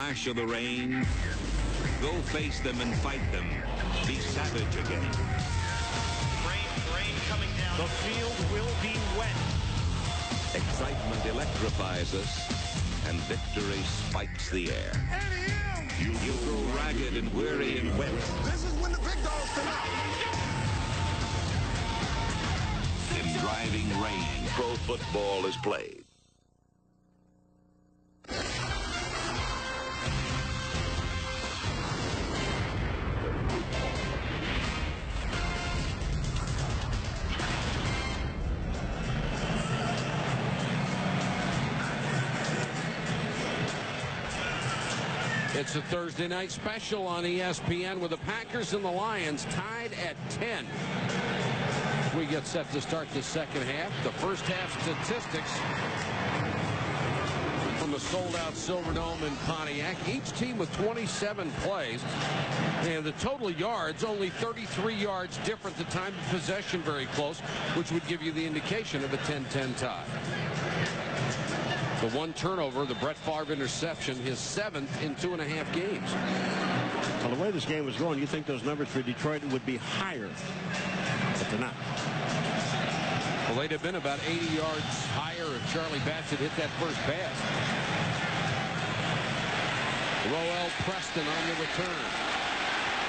Flash of the rain. Go face them and fight them. Be savage again. Rain coming down. The field will be wet. Excitement electrifies us, and victory spikes the air. You grow ragged and weary and wet. This is when the big dogs come out. In driving rain, pro football is played. It's a Thursday night special on ESPN with the Packers and the Lions tied at 10. We get set to start the second half. The first half statistics from the sold-out Silverdome in Pontiac. Each team with 27 plays. And the total yards, only 33 yards different. The time of possession very close, which would give you the indication of a 10-10 tie. The one turnover, the Brett Favre interception, his 7th in 2.5 games. Well, the way this game was going, you think those numbers for Detroit would be higher, but they're not. Well, they'd have been about 80 yards higher if Charlie Batch had hit that first pass. Roel Preston on the return.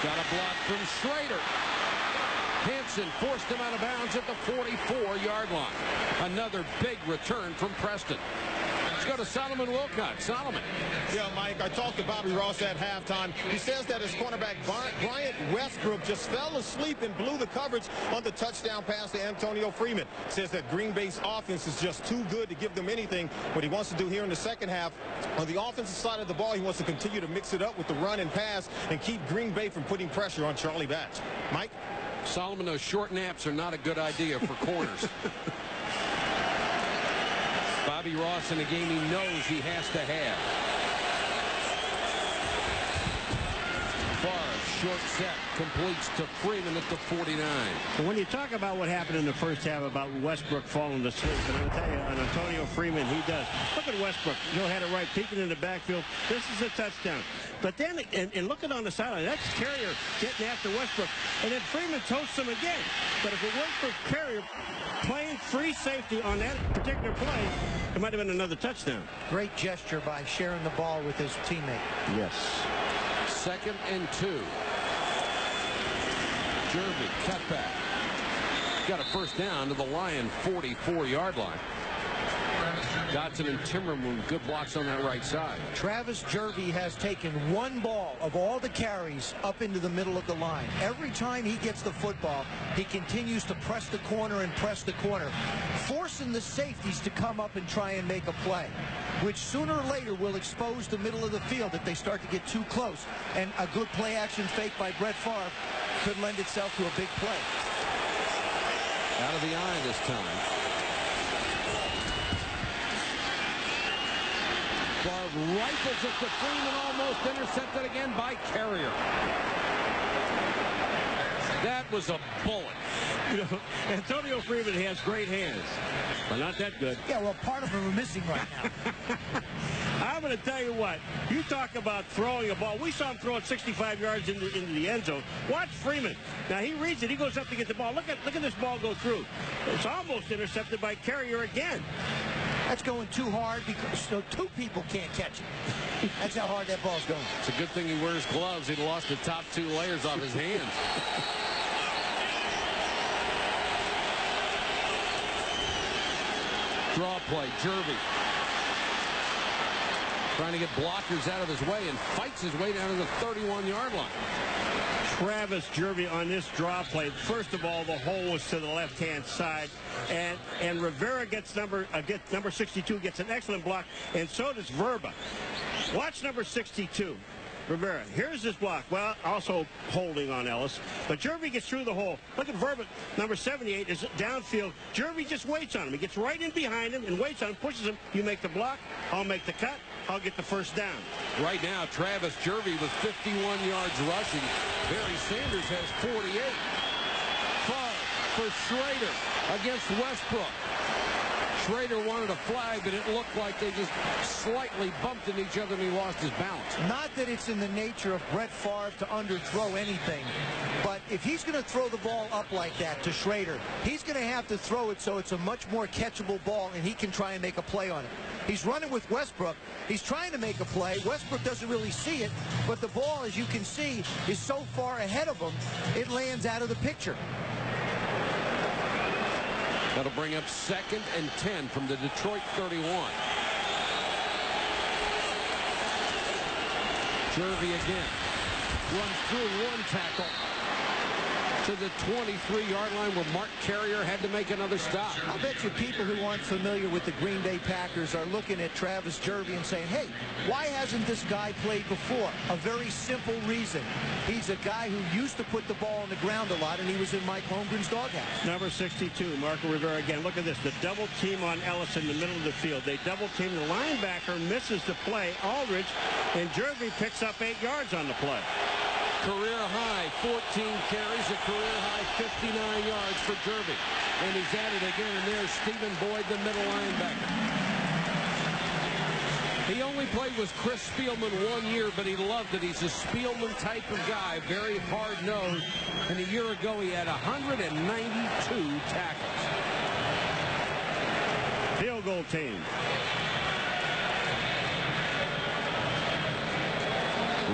Got a block from Schrader. Hansen forced him out of bounds at the 44-yard line. Another big return from Preston. Let's go to Solomon Wilcott. Solomon. Yeah, Mike, I talked to Bobby Ross at halftime. He says that his cornerback Bryant Westbrook just fell asleep and blew the coverage on the touchdown pass to Antonio Freeman. Says that Green Bay's offense is just too good to give them anything. What he wants to do here in the second half, on the offensive side of the ball, he wants to continue to mix it up with the run and pass and keep Green Bay from putting pressure on Charlie Batch. Mike? Solomon, those short naps are not a good idea for corners. Bobby Ross in a game he knows he has to have. Favre, short set, completes to Freeman at the 49. But when you talk about what happened in the first half about Westbrook falling asleep, and I'll tell you, on Antonio Freeman, he does. Look at Westbrook. Joe had it right, peeking in the backfield. This is a touchdown. But then, and looking on the sideline, that's Carrier getting after Westbrook. And then Freeman toasts him again. But if it weren't for Carrier playing free safety on that particular play, it might have been another touchdown. Great gesture by sharing the ball with his teammate. Yes. 2nd and 2. Jervy, cutback. Got a first down to the Lion 44-yard line. Dotson and Timmerman, good blocks on that right side. Travis Jervy has taken one ball of all the carries up into the middle of the line. Every time he gets the football, he continues to press the corner and press the corner, forcing the safeties to come up and try and make a play, which sooner or later will expose the middle of the field if they start to get too close. And a good play-action fake by Brett Favre could lend itself to a big play. Out of the eye this time. Favre rifles it to Freeman, almost intercepted again by Carrier. That was a bullet. You know, Antonio Freeman has great hands, but not that good. Yeah, well, part of them are missing right now. I'm going to tell you what. You talk about throwing a ball. We saw him throw it 65 yards into the end zone. Watch Freeman. Now, he reads it. He goes up to get the ball. Look at this ball go through. It's almost intercepted by Carrier again. That's going too hard because so two people can't catch it. That's how hard that ball's going. It's a good thing he wears gloves. He'd lost the top 2 layers off his hands. Draw play, Jervy. Trying to get blockers out of his way and fights his way down to the 31-yard line. Travis Jervy on this draw play. First of all, the hole was to the left-hand side, and Rivera gets number 62, gets an excellent block, and so does Verba. Watch number 62. Rivera, here's this block. Well, also holding on Ellis. But Jervy gets through the hole. Look at Verba. Number 78 is downfield. Jervy just waits on him. He gets right in behind him and waits on him, pushes him. You make the block, I'll make the cut, I'll get the first down. Right now, Travis Jervy with 51 yards rushing. Barry Sanders has 48. Favre for Schrader against Westbrook. Schrader wanted a flag, but it looked like they just slightly bumped into each other and he lost his balance. Not that it's in the nature of Brett Favre to underthrow anything, but if he's going to throw the ball up like that to Schrader, he's going to have to throw it so it's a much more catchable ball and he can try and make a play on it. He's running with Westbrook. He's trying to make a play. Westbrook doesn't really see it, but the ball, as you can see, is so far ahead of him, it lands out of the picture. That'll bring up 2nd and 10 from the Detroit 31. Jervy again. Runs through one tackle to the 23-yard line where Mark Carrier had to make another stop. I bet you people who aren't familiar with the Green Bay Packers are looking at Travis Jervy and saying, hey, why hasn't this guy played before? A very simple reason. He's a guy who used to put the ball on the ground a lot, and he was in Mike Holmgren's doghouse. Number 62, Marco Rivera again. Look at this. The double team on Ellis in the middle of the field. They double team. The linebacker misses the play, Aldridge, and Jervy picks up 8 yards on the play. Career high 14 carries, a career high 59 yards for Jervy. And he's at it again, and there's Stephen Boyd, the middle linebacker. He only played with Chris Spielman 1 year, but he loved it. He's a Spielman type of guy, very hard-nosed. And a year ago, he had 192 tackles. Field goal team.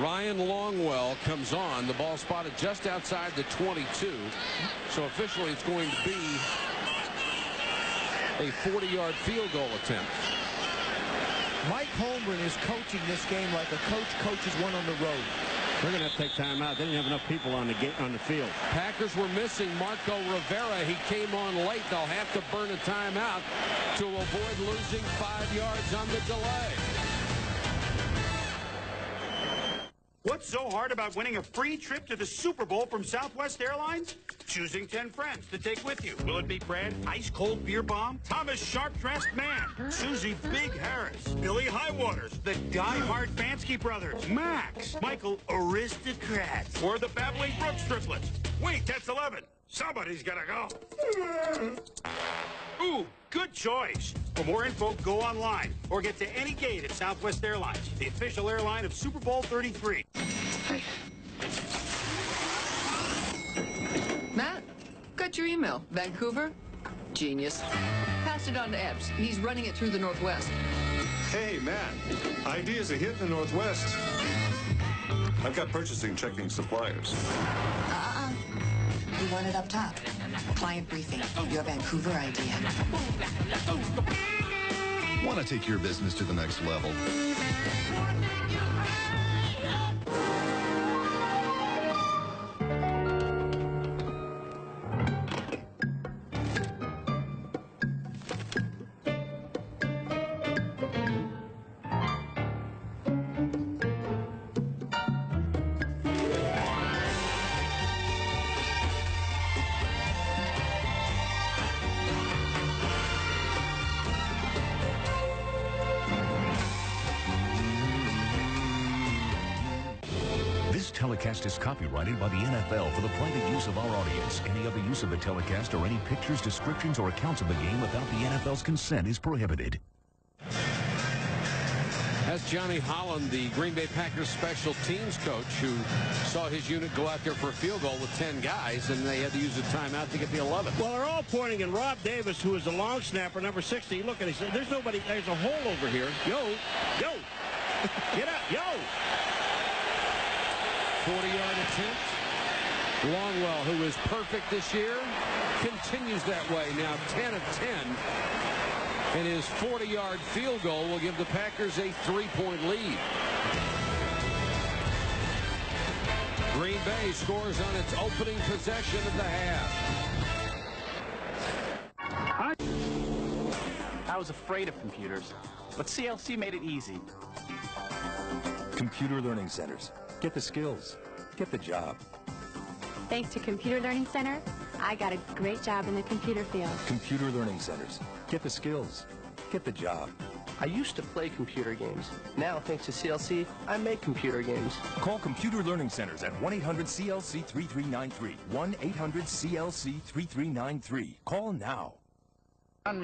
Ryan Longwell comes on. The ball spotted just outside the 22. So officially it's going to be a 40-yard field goal attempt. Mike Holmgren is coaching this game like a coach coaches one on the road. They're going to have to take time out. They didn't have enough people on the field. Packers were missing Marco Rivera. He came on late. They'll have to burn a timeout to avoid losing 5 yards on the delay. What's so hard about winning a free trip to the Super Bowl from Southwest Airlines? Choosing 10 friends to take with you. Will it be Brad, Ice Cold Beer Bomb, Thomas Sharp-Dressed Man, Susie Big Harris, Billy Highwaters, the Die-Hard Bansky Brothers, Max, Michael Aristocrats, or the Babbling Brooks triplets? Wait, that's 11. Somebody's gotta go. Ooh, good choice. For more info, go online or get to any gate at Southwest Airlines, the official airline of Super Bowl 33. Matt, got your email. Vancouver? Genius. Passed it on to Epps. He's running it through the Northwest. Hey, Matt. Idea's a hit in the Northwest. I've got purchasing checking suppliers. We want it up top. Client briefing. Your Vancouver idea. Want to take your business to the next level? This telecast is copyrighted by the NFL for the private use of our audience. Any other use of the telecast or any pictures, descriptions, or accounts of the game without the NFL's consent is prohibited. That's Johnny Holland, the Green Bay Packers special teams coach, who saw his unit go out there for a field goal with 10 guys, and they had to use a timeout to get the 11th. Well, they're all pointing, and Rob Davis, who is the long snapper, number 60, look at it. He said, there's nobody, there's a hole over here. Yo, get up, yo. 40-yard attempt. Longwell, who is perfect this year, continues that way. Now 10 of 10. And his 40-yard field goal will give the Packers a 3-point lead. Green Bay scores on its opening possession of the half. I was afraid of computers, but CLC made it easy. Computer Learning Centers. Get the skills. Get the job. Thanks to Computer Learning Center, I got a great job in the computer field. Computer Learning Centers. Get the skills. Get the job. I used to play computer games. Now, thanks to CLC, I make computer games. Call Computer Learning Centers at 1-800-CLC-3393. 1-800-CLC-3393. Call now. Don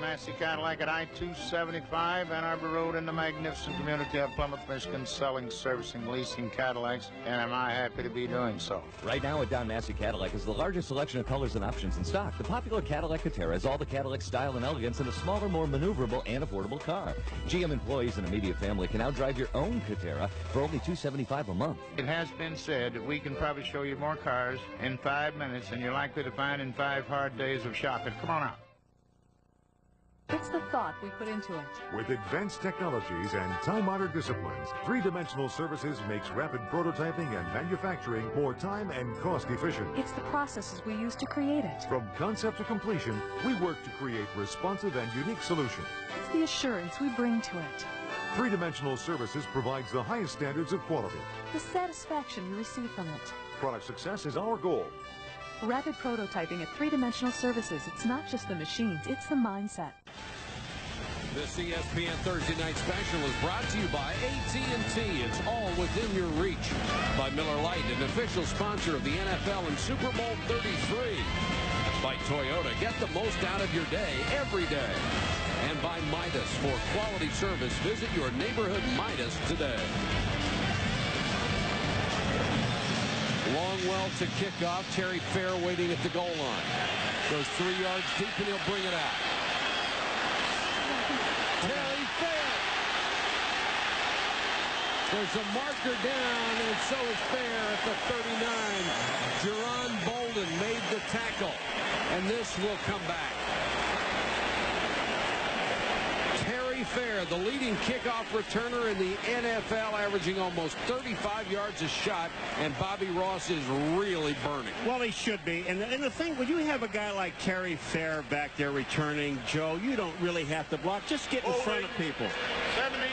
Massey Cadillac at I-275, Ann Arbor Road in the magnificent community of Plymouth, Michigan, selling, servicing, leasing Cadillacs, and am I happy to be doing so. Right now at Don Massey Cadillac is the largest selection of colors and options in stock. The popular Cadillac Catera has all the Cadillac style and elegance in a smaller, more maneuverable and affordable car. GM employees and immediate family can now drive your own Catera for only $275 a month. It has been said that we can probably show you more cars in 5 minutes than you're likely to find in 5 hard days of shopping. Come on out. It's the thought we put into it. With advanced technologies and time-honored disciplines, Three-Dimensional Services makes rapid prototyping and manufacturing more time and cost-efficient. It's the processes we use to create it. From concept to completion, we work to create responsive and unique solutions. It's the assurance we bring to it. Three-Dimensional Services provides the highest standards of quality. The satisfaction you receive from it. Product success is our goal. Rapid prototyping at Three-Dimensional Services. It's not just the machines, it's the mindset. This ESPN Thursday Night Special is brought to you by AT&T. It's all within your reach. By Miller Lite, an official sponsor of the NFL and Super Bowl 33. By Toyota, get the most out of your day every day. And by Midas, for quality service, visit your neighborhood Midas today. Longwell to kick off. Terry Fair waiting at the goal line. Goes 3 yards deep and he'll bring it out. Terry Fair. There's a marker down, and so is Fair at the 39. Jerron Bolden made the tackle, and this will come back. Terry Fair, the leading kickoff returner in the NFL, averaging almost 35 yards a shot, and Bobby Ross is really burning. Well, he should be. And the thing, when you have a guy like Terry Fair back there returning, Joe, you don't really have to block. Just get in front of people. 79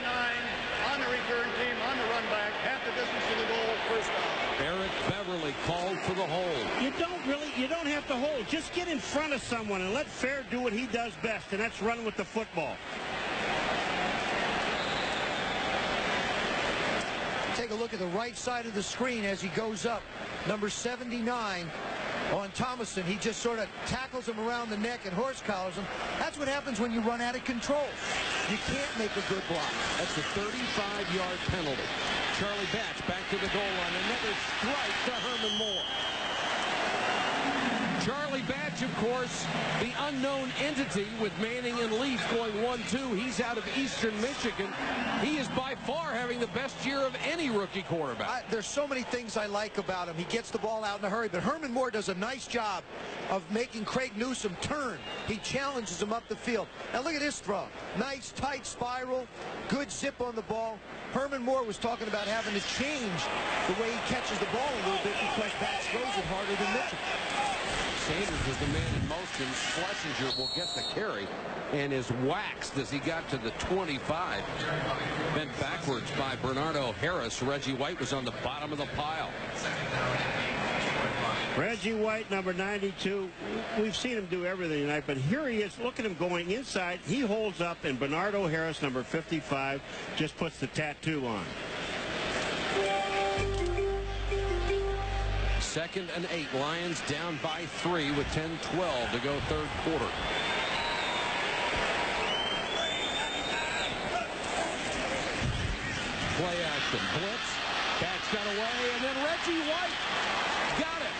on the return team, on the run back, half the distance to the goal, first down. Eric Beverly called for the hold. You don't have to hold. Just get in front of someone and let Fair do what he does best, and that's run with the football. Take a look at the right side of the screen as he goes up. Number 79 on Thomason. He just sort of tackles him around the neck and horse collars him. That's what happens when you run out of control. You can't make a good block. That's a 35-yard penalty. Charlie Batch back to the goal line. Another strike to Herman Moore. Charlie Batch, of course, the unknown entity with Manning and Leaf going 1-2. He's out of Eastern Michigan. He is by far having the best year of any rookie quarterback. There's so many things I like about him. He gets the ball out in a hurry, but Herman Moore does a nice job of making Craig Newsome turn. He challenges him up the field. Now look at this throw. Nice, tight spiral, good zip on the ball. Herman Moore was talking about having to change the way he catches the ball a little bit because Batch throws it harder than Mitchell. Sanders is the man in motion. Schlesinger will get the carry and is waxed as he got to the 25. Bent backwards by Bernardo Harris. Reggie White was on the bottom of the pile. Reggie White, number 92. We've seen him do everything tonight, but here he is. Look at him going inside. He holds up, and Bernardo Harris, number 55, just puts the tattoo on. 2nd and 8. Lions down by 3 with 10-12 to go third quarter. Play action. Blitz. Batch got away, and then Reggie White got it.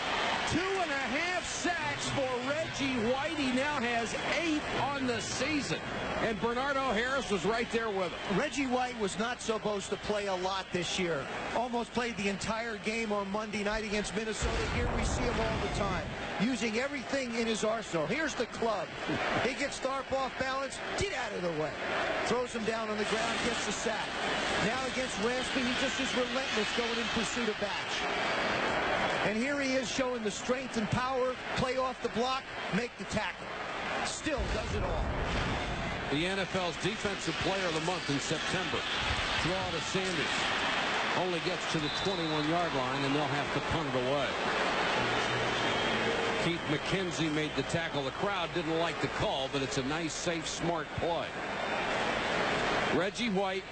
2.5 sacks for Reggie White. He now has 8 on the season. And Bernardo Harris was right there with him. Reggie White was not supposed to play a lot this year. Almost played the entire game on Monday night against Minnesota. Here we see him all the time, using everything in his arsenal. Here's the club. He gets Tharp off balance. Get out of the way. Throws him down on the ground, gets the sack. Now against Raspy, he just is relentless going in pursuit of Batch. And here he is showing the strength and power, play off the block, make the tackle. Still does it all. The NFL's Defensive Player of the Month in September. Draw to Sanders. Only gets to the 21-yard line, and they'll have to punt it away. Keith McKenzie made the tackle. The crowd didn't like the call, but it's a nice, safe, smart play. Reggie White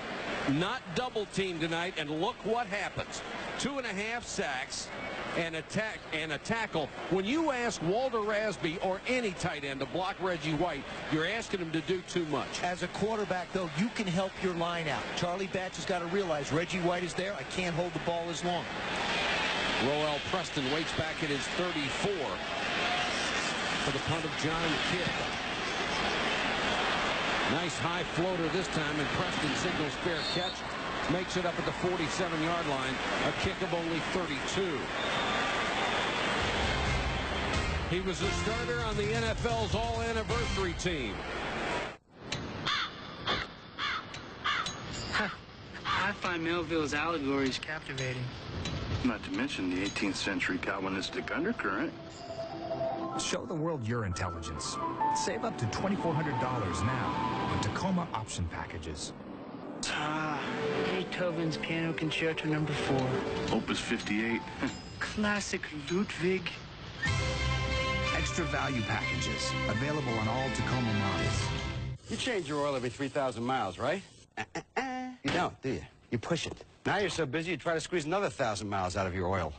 not double-teamed tonight, and look what happens. 2.5 sacks. and a tackle. When you ask Walter Rasby or any tight end to block Reggie White, you're asking him to do too much. As a quarterback, though, you can help your line out. Charlie Batch has got to realize Reggie White is there. I can't hold the ball as long. Roel Preston waits back at his 34 for the punt of John Kidd. Nice high floater this time, and Preston signals fair catch. Makes it up at the 47-yard line. A kick of only 32. He was a starter on the NFL's all-anniversary team. I find Melville's allegories captivating. Not to mention the 18th century Calvinistic undercurrent. Show the world your intelligence. Save up to $2,400 now on Tacoma option packages. Beethoven's Piano Concerto No. 4. Opus 58. Classic Ludwig. Extra value packages available on all Tacoma models. You change your oil every 3,000 miles, right? You don't, do you? You push it. Now you're so busy you try to squeeze another 1,000 miles out of your oil.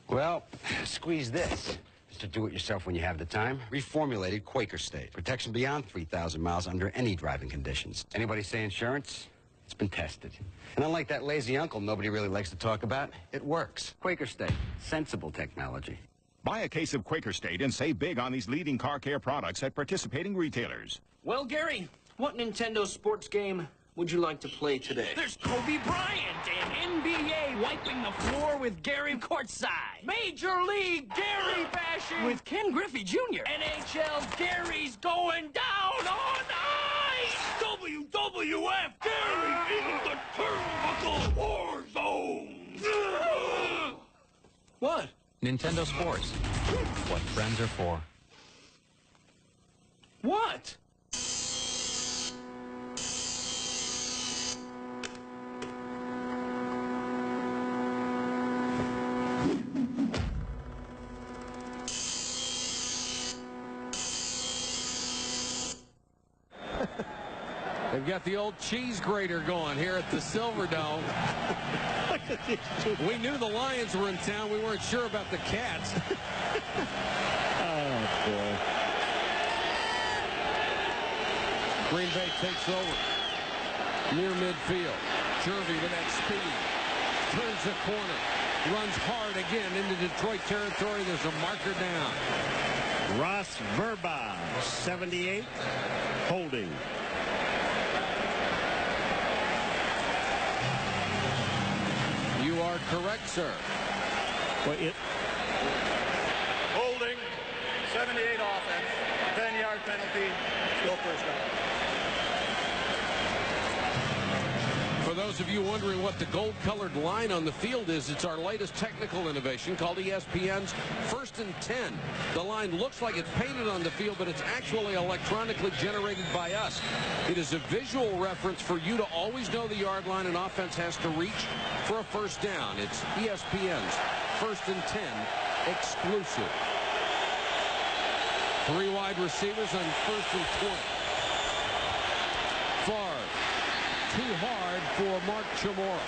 Well, squeeze this. Just to do it yourself when you have the time. Reformulated Quaker State. Protection beyond 3,000 miles under any driving conditions. Anybody say insurance? It's been tested. And unlike that lazy uncle nobody really likes to talk about, it works. Quaker State. Sensible technology. Buy a case of Quaker State and save big on these leading car care products at participating retailers. Well, Gary, what Nintendo sports game would you like to play today? There's Kobe Bryant and NBA wiping the floor with Gary courtside. Major League Gary bashing with Ken Griffey Jr. NHL Gary's going down on ice. WWF Gary in the turnbuckle war zone. What? Nintendo Sports. What friends are for. What? They've got the old cheese grater going here at the Silverdome. We knew the Lions were in town. We weren't sure about the Cats. Oh, boy. Green Bay takes over. Near midfield. Jervy with that speed. Turns the corner. Runs hard again into Detroit territory. There's a marker down. Ross Verba, 78, holding. You are correct, sir. Well, Holding, 78 offense, 10-yard penalty, still first down. For those of you wondering what the gold-colored line on the field is, it's our latest technical innovation called ESPN's First and 10. The line looks like it's painted on the field, but it's actually electronically generated by us. It is a visual reference for you to always know the yard line an offense has to reach for a first down. It's ESPN's First and 10 exclusive. 3 wide receivers on first and 20. Favre. Too hard for Mark Chmura.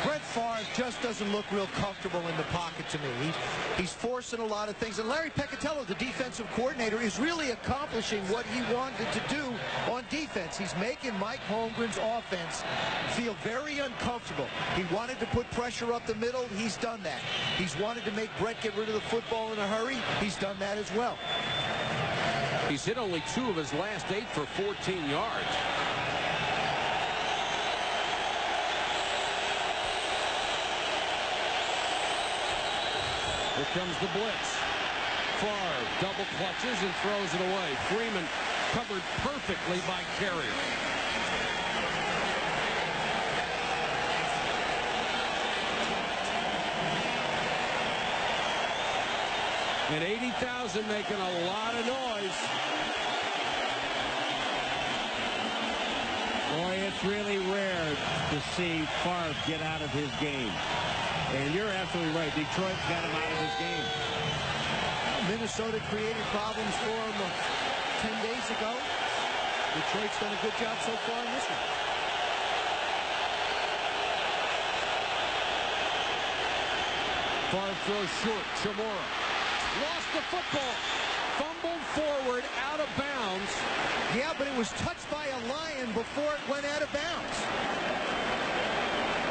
Brett Favre just doesn't look real comfortable in the pocket to me. He's forcing a lot of things. And Larry Peccatello, the defensive coordinator, is really accomplishing what he wanted to do on defense. He's making Mike Holmgren's offense feel very uncomfortable. He wanted to put pressure up the middle. He's done that. He's wanted to make Brett get rid of the football in a hurry. He's done that as well. He's hit only 2 of his last 8 for 14 yards. Here comes the blitz. Favre double clutches and throws it away. Freeman covered perfectly by Carrier. And 80,000 making a lot of noise. Boy, it's really rare to see Favre get out of his game. And you're absolutely right. Detroit got him out of his game. Minnesota created problems for him 10 days ago. Detroit's done a good job so far in this one. Far throw short. Chamorro lost the football. Fumbled forward, out of bounds. Yeah, but it was touched by a Lion before it went out of bounds.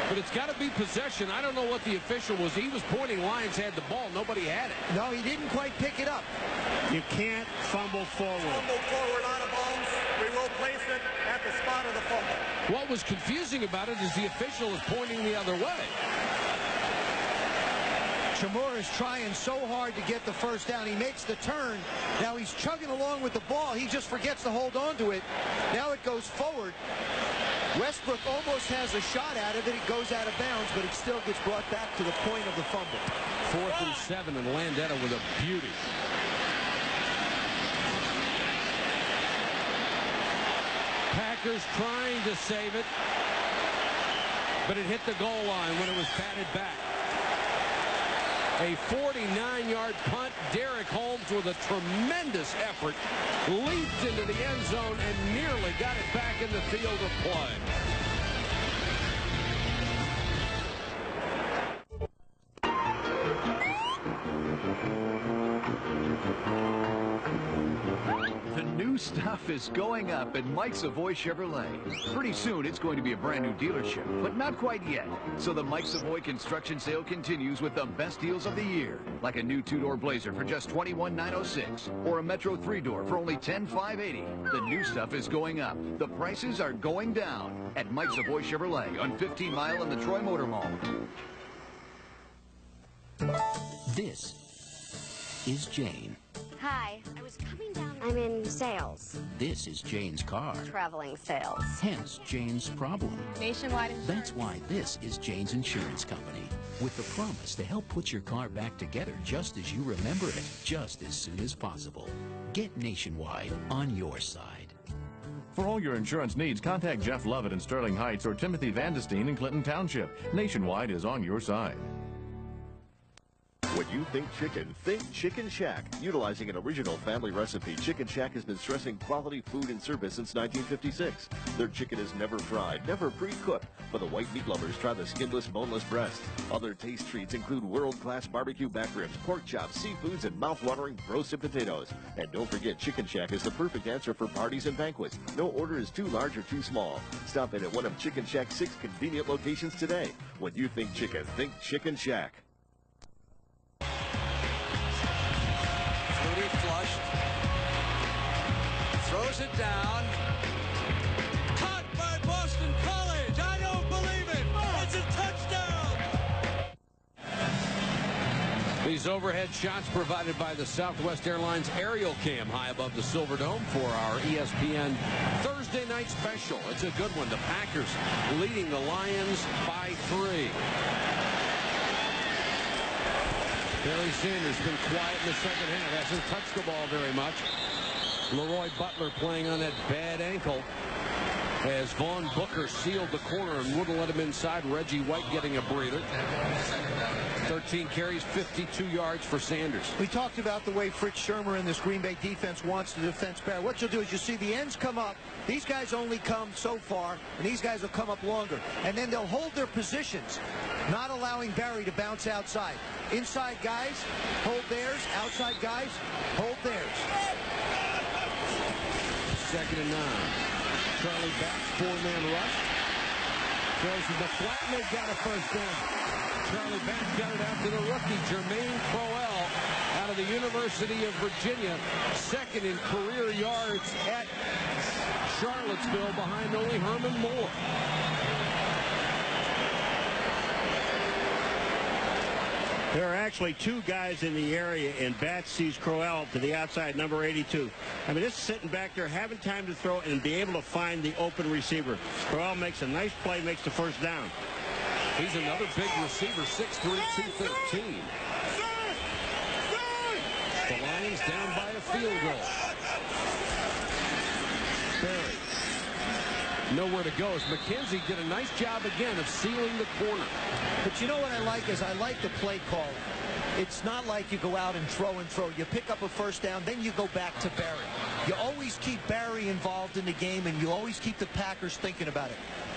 But it's got to be possession. I don't know what the official was. He was pointing Lions had the ball. Nobody had it. No, he didn't quite pick it up. You can't fumble forward. Fumble forward out of bounds. We will place it at the spot of the fumble. What was confusing about it is the official is pointing the other way. Chamorro is trying so hard to get the first down. He makes the turn. Now he's chugging along with the ball. He just forgets to hold on to it. Now it goes forward. Westbrook almost has a shot out of it. It goes out of bounds, but it still gets brought back to the point of the fumble. 4th and 7, and Landeta with a beauty. Packers trying to save it, but it hit the goal line when it was batted back. A 49-yard punt. Derek Holmes with a tremendous effort leaped into the end zone and nearly got it back in the field of play. The new stuff is going up at Mike Savoy Chevrolet. Pretty soon it's going to be a brand new dealership, but not quite yet. So the Mike Savoy construction sale continues with the best deals of the year, like a new 2-door Blazer for just $21,906 or a Metro 3-door for only $10,580. The new stuff is going up. The prices are going down at Mike Savoy Chevrolet on 15 Mile in the Troy Motor Mall. This is Jane. Hi, I was coming down. I'm in sales. This is Jane's car. Traveling sales. Hence Jane's problem. Nationwide insurance. That's why this is Jane's Insurance Company. With the promise to help put your car back together just as you remember it, just as soon as possible. Get Nationwide on your side. For all your insurance needs, contact Jeff Lovett in Sterling Heights or Timothy Vandestein in Clinton Township. Nationwide is on your side. When you think chicken, think Chicken Shack. Utilizing an original family recipe, Chicken Shack has been stressing quality food and service since 1956. Their chicken is never fried, never pre-cooked. For the white meat lovers, try the skinless, boneless breast. Other taste treats include world-class barbecue back ribs, pork chops, seafoods, and mouth-watering roasted potatoes. And don't forget, Chicken Shack is the perfect answer for parties and banquets. No order is too large or too small. Stop in at one of Chicken Shack's 6 convenient locations today. When you think chicken, think Chicken Shack. Flutie flushed. Throws it down. Caught by Boston College. I don't believe it. It's a touchdown. These overhead shots provided by the Southwest Airlines Aerial Cam high above the Silverdome for our ESPN Thursday night special. It's a good one. The Packers leading the Lions by 3. Barry Sanders been quiet in the second half. Hasn't touched the ball very much. Leroy Butler playing on that bad ankle as Vaughn Booker sealed the corner and wouldn't let him inside. Reggie White getting a breather. 13 carries, 52 yards for Sanders. We talked about the way Fritz Shurmur and this Green Bay defense wants to defense Barry. What you'll do is you see the ends come up. These guys only come so far, and these guys will come up longer. And then they'll hold their positions, not allowing Barry to bounce outside. Inside guys, hold theirs. Outside guys, hold theirs. 2nd and 9. Charlie Batch, 4-man rush. Throws in the flat, and they got a first down. Charlie Batch got it out to the rookie, Jermaine Crowell, out of the University of Virginia. 2nd in career yards at Charlottesville behind only Herman Moore. There are actually 2 guys in the area, and Batch sees Crowell to the outside, number 82. I mean, just sitting back there, having time to throw and be able to find the open receiver. Crowell makes a nice play, makes the first down. He's another big receiver, 6'3", 213. The Lions down by a field goal. Barry. Nowhere to go as McKenzie did a nice job again of sealing the corner. But you know what I like is I like the play call. It's not like you go out and throw. You pick up a first down, then you go back to Barry. You always keep Barry involved in the game, and you always keep the Packers thinking about it.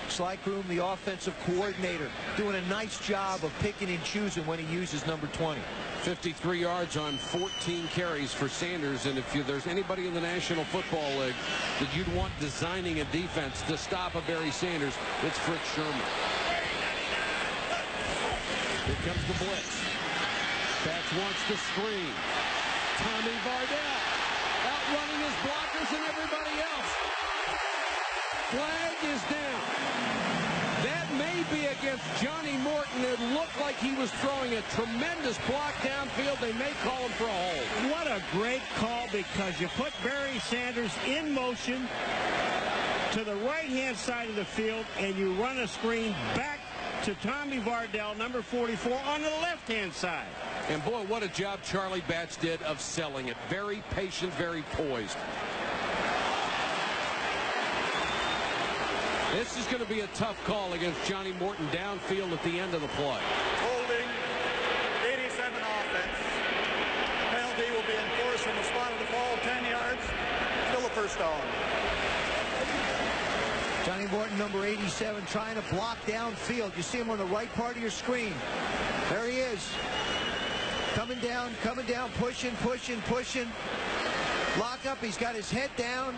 Sly Groom, the offensive coordinator, doing a nice job of picking and choosing when he uses number 20. 53 yards on 14 carries for Sanders, and if there's anybody in the National Football League that you'd want designing a defense to stop a Barry Sanders, it's Fritz Sherman. Here comes the blitz. Bats wants the screen. Tommy Vardell outrunning his blockers and everybody else. Flag is down. That may be against Johnny Morton. It looked like he was throwing a tremendous block downfield. They may call him for a hold. What a great call, because you put Barry Sanders in motion to the right-hand side of the field, and you run a screen back to Tommy Vardell, number 44, on the left-hand side. And boy, what a job Charlie Batch did of selling it. Very patient, very poised. This is going to be a tough call against Johnny Morton downfield at the end of the play. Holding, 87 offense. Penalty will be enforced from the spot of the ball, 10 yards. Still a first down. Johnny Morton, number 87, trying to block downfield. You see him on the right part of your screen. There he is. Coming down, pushing. Lock up, he's got his head down.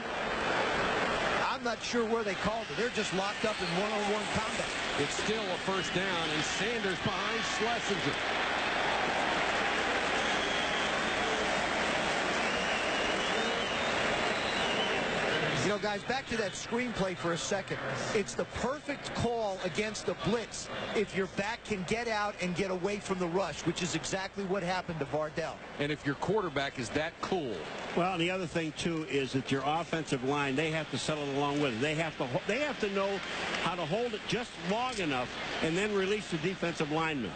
I'm not sure where they called it. They're just locked up in one-on-one combat. It's still a first down, and Sanders behind Schlesinger. You know, guys, back to that screenplay for a second. It's the perfect call against the blitz if your back can get out and get away from the rush, which is exactly what happened to Vardell. And if your quarterback is that cool. Well, and the other thing, too, is that your offensive line, they have to settle along with it. They have to know how to hold it just long enough and then release the defensive lineman.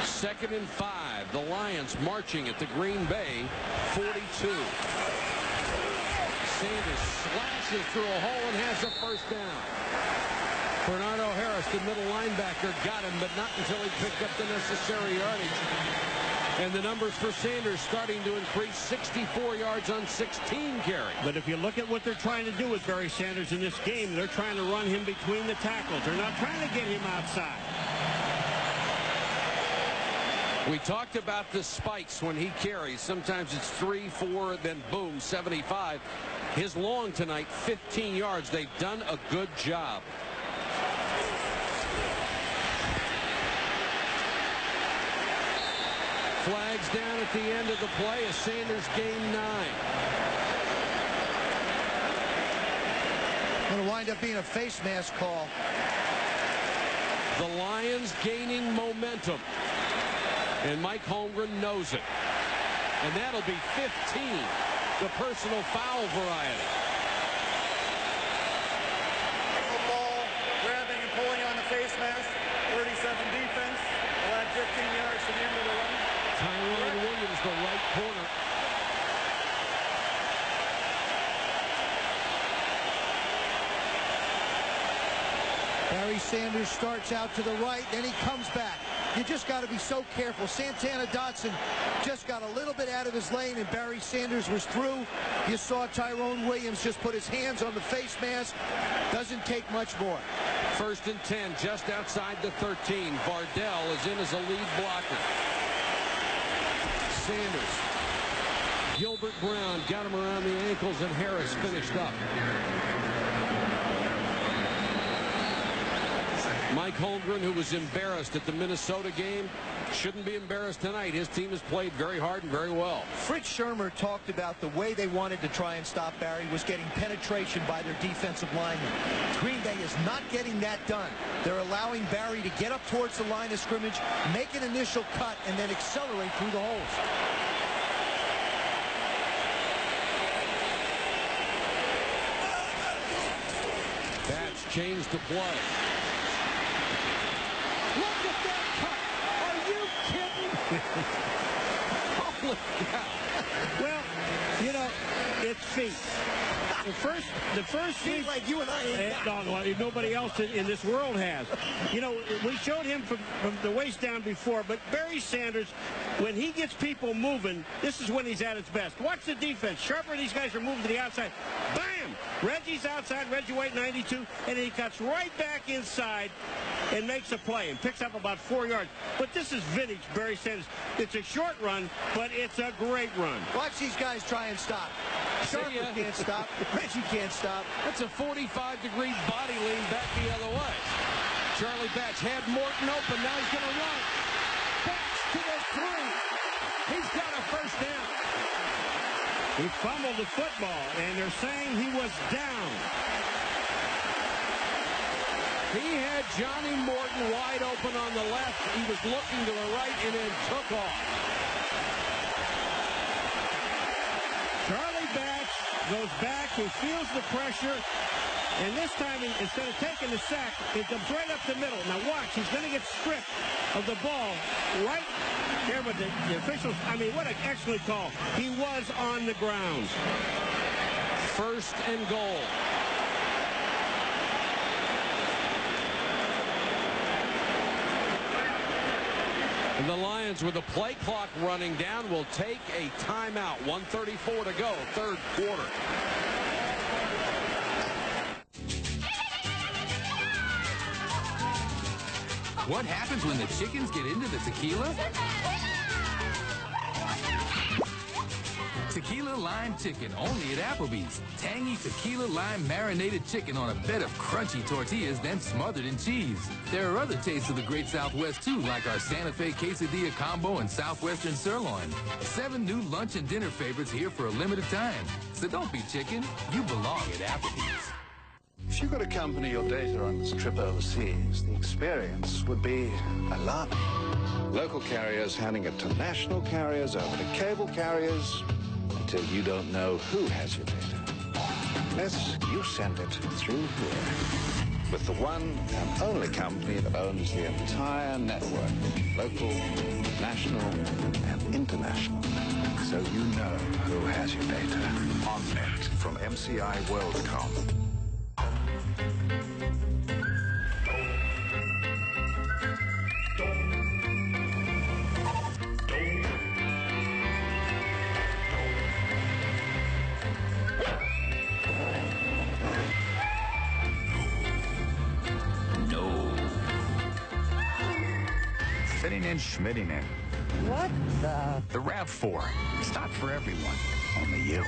2nd and 5. The Lions marching at the Green Bay 42. Sanders slashes through a hole and has a first down. Bernardo Harris, the middle linebacker, got him, but not until he picked up the necessary yardage. And the numbers for Sanders starting to increase, 64 yards on 16 carries. But if you look at what they're trying to do with Barry Sanders in this game, they're trying to run him between the tackles. They're not trying to get him outside. We talked about the spikes when he carries. Sometimes it's 3, 4, then boom, 75. His long tonight, 15 yards. They've done a good job. Flags down at the end of the play as Sanders gained 9. Going to wind up being a face mask call. The Lions gaining momentum. And Mike Holmgren knows it. And that'll be 15, the personal foul variety. Ball, grabbing and pulling on the face mask. 37 defense. We'll add 15 yards to the end of the run. Tyrone Williams, the right corner. Barry Sanders starts out to the right, then he comes back. You just got to be so careful. Santana Dotson just got a little bit out of his lane, and Barry Sanders was through. You saw Tyrone Williams just put his hands on the face mask. Doesn't take much more. 1st and 10, just outside the 13. Vardell is in as a lead blocker. Sanders. Gilbert Brown got him around the ankles, and Harris finished up. Mike Holmgren, who was embarrassed at the Minnesota game, shouldn't be embarrassed tonight. His team has played very hard and very well. Fritz Shermer talked about the way they wanted to try and stop Barry was getting penetration by their defensive linemen. Green Bay is not getting that done. They're allowing Barry to get up towards the line of scrimmage, make an initial cut, and then accelerate through the holes. That's changed the play. Look at that cut. Are you kidding? Holy cow. Well, you know, it's feet. The first feet like you and I. Nobody else in this world has. You know, we showed him from the waist down before, but Barry Sanders, when he gets people moving, this is when he's at his best. Watch the defense. Sharper, these guys are moving to the outside. Bam! Reggie's outside, Reggie White 92, and he cuts right back inside and makes a play and picks up about 4 yards. But this is vintage Barry Sanders. It's a short run, but it's a great run. Watch these guys try and stop. Sharper can't stop. Reggie can't stop. That's a 45-degree body lean back the other way. Charlie Batch had Morton open. Now he's going to run. Batch to the 3. He's got a first down. He fumbled the football, and they're saying he was down. He had Johnny Morton wide open on the left. He was looking to the right and then took off. Charlie Batch goes back. He feels the pressure. And this time, instead of taking the sack, it comes right up the middle. Now watch, he's going to get stripped of the ball right there. But the officials, I mean, what an excellent call. He was on the ground. First and goal. And the Lions, with the play clock running down, will take a timeout. 1:34 to go, third quarter. What happens when the chickens get into the tequila? Tequila Lime Chicken, only at Applebee's. Tangy tequila lime marinated chicken on a bed of crunchy tortillas, then smothered in cheese. There are other tastes of the Great Southwest, too, like our Santa Fe Quesadilla Combo and Southwestern Sirloin. 7 new lunch and dinner favorites here for a limited time. So don't be chicken. You belong at Applebee's. If you could accompany your data on this trip overseas, the experience would be alarming. Local carriers handing it to national carriers, over to cable carriers, until you don't know who has your data. Unless you send it through here, with the one and only company that owns the entire network, local, national, and international. So you know who has your data. OnNet from MCI WorldCom. Schmittingen. What the? The RAV4. It's not for everyone. Only you.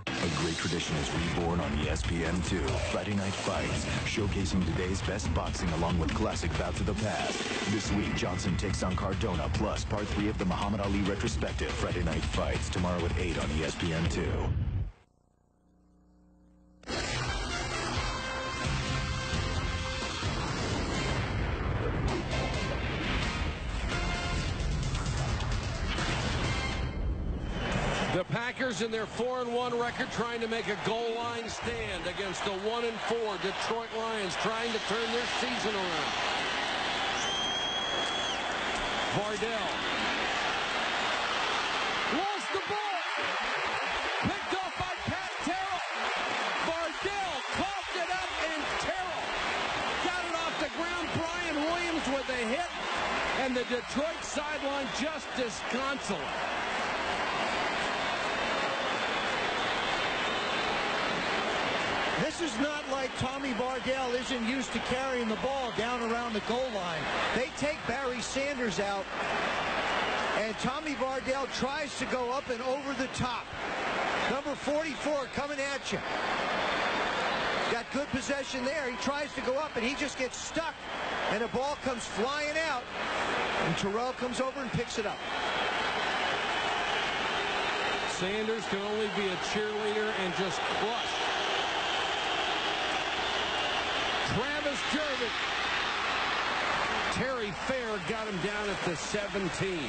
A great tradition is reborn on ESPN2. Friday Night Fights, showcasing today's best boxing along with classic bouts of the past. This week, Johnson takes on Cardona, plus Part 3 of the Muhammad Ali retrospective. Friday Night Fights, tomorrow at 8 on ESPN2. The Packers in their 4-1 record trying to make a goal line stand against the 1-4 Detroit Lions, trying to turn their season around. Vardell lost the ball. Picked off by Pat Terrell. Vardell coughed it up, and Terrell got it off the ground. Brian Williams with a hit, and the Detroit sideline just disconsolate. This is not like Tommy Vardell isn't used to carrying the ball down around the goal line. They take Barry Sanders out, and Tommy Vardell tries to go up and over the top. Number 44 coming at you. Got good possession there. He tries to go up, and he just gets stuck, and the ball comes flying out, and Terrell comes over and picks it up. Sanders can only be a cheerleader and just crush. Travis Jervin. Terry Fair got him down at the 17.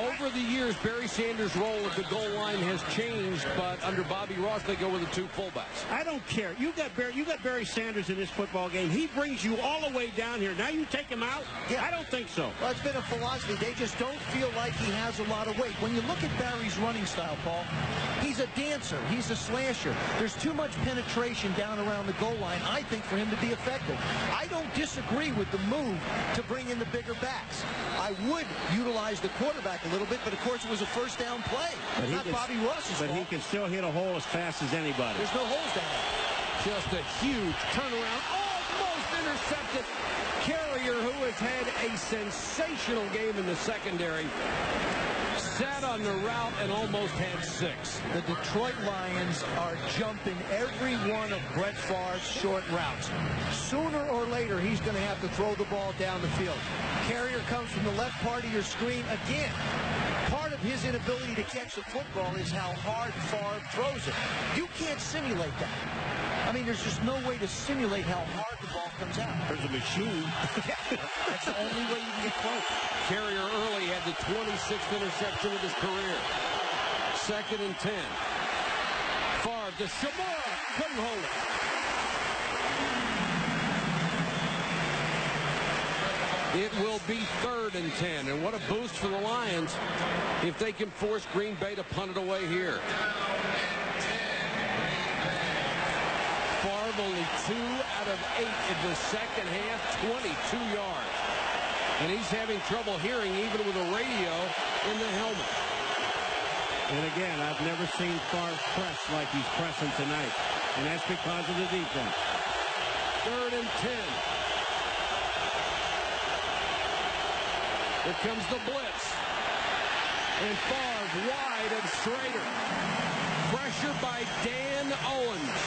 Over the years, Barry Sanders' role at the goal line has changed, but under Bobby Ross, they go with the 2 fullbacks. I don't care. You got Barry Sanders in this football game. He brings you all the way down here. Now you take him out? Yeah. I don't think so. Well, it's been a philosophy. They just don't feel like he has a lot of weight. When you look at Barry's running style, Paul, he's a dancer. He's a slasher. There's too much penetration down around the goal line, I think, for him to be effective. I don't disagree with the move to bring in the bigger backs. I would utilize the quarterback a little bit, but of course it was a first down play. It's not Bobby Ross's fault. But he can still hit a hole as fast as anybody. There's no holes down there. Just a huge turnaround, almost intercepted. Carrier, who has had a sensational game in the secondary, sat on the route and almost had 6. The Detroit Lions are jumping every one of Brett Favre's short routes. Sooner or later, he's going to have to throw the ball down the field. Carrier comes from the left part of your screen again. Part of his inability to catch the football is how hard Favre throws it. You can't simulate that. I mean, there's just no way to simulate how hard the ball comes out. There's a machine. That's the only way you can get close. Carrier early had the 26th interception of his career. 2nd and 10. Favre to Shamora. Couldn't hold it. It will be 3rd and 10. And what a boost for the Lions if they can force Green Bay to punt it away here. Favre only 2 out of 8 in the second half, 22 yards. And he's having trouble hearing even with a radio in the helmet. And again, I've never seen Favre press like he's pressing tonight. And that's because of the defense. 3rd and 10. Here comes the blitz. And Favre wide of Schrader. Pressure by Dan Owens.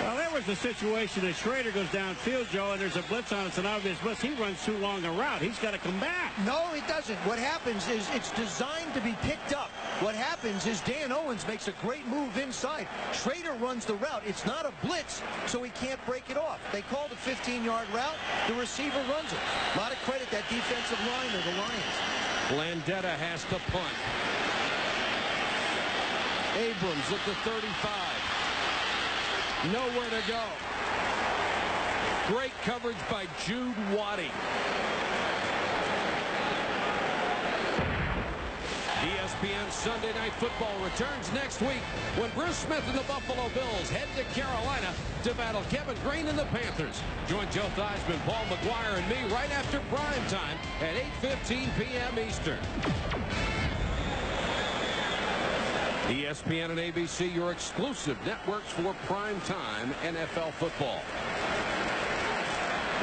Well, there was a situation that Schrader goes downfield, Joe, and there's a blitz on. It's an obvious blitz. He runs too long a route. He's got to come back. No, it doesn't. What happens is it's designed to be picked up. What happens is Dan Owens makes a great move inside. Schrader runs the route. It's not a blitz, so he can't break it off. They call the 15-yard route. The receiver runs it. A lot of credit that defensive line of the Lions. Landetta has to punt. Abrams at the 35. Nowhere to go. Great coverage by Jude Waddy. ESPN Sunday Night Football returns next week when Bruce Smith and the Buffalo Bills head to Carolina to battle Kevin Greene and the Panthers. Join Joe Theismann, Paul McGuire, and me right after prime time at 8:15 p.m. Eastern. ESPN and ABC, your exclusive networks for primetime NFL football.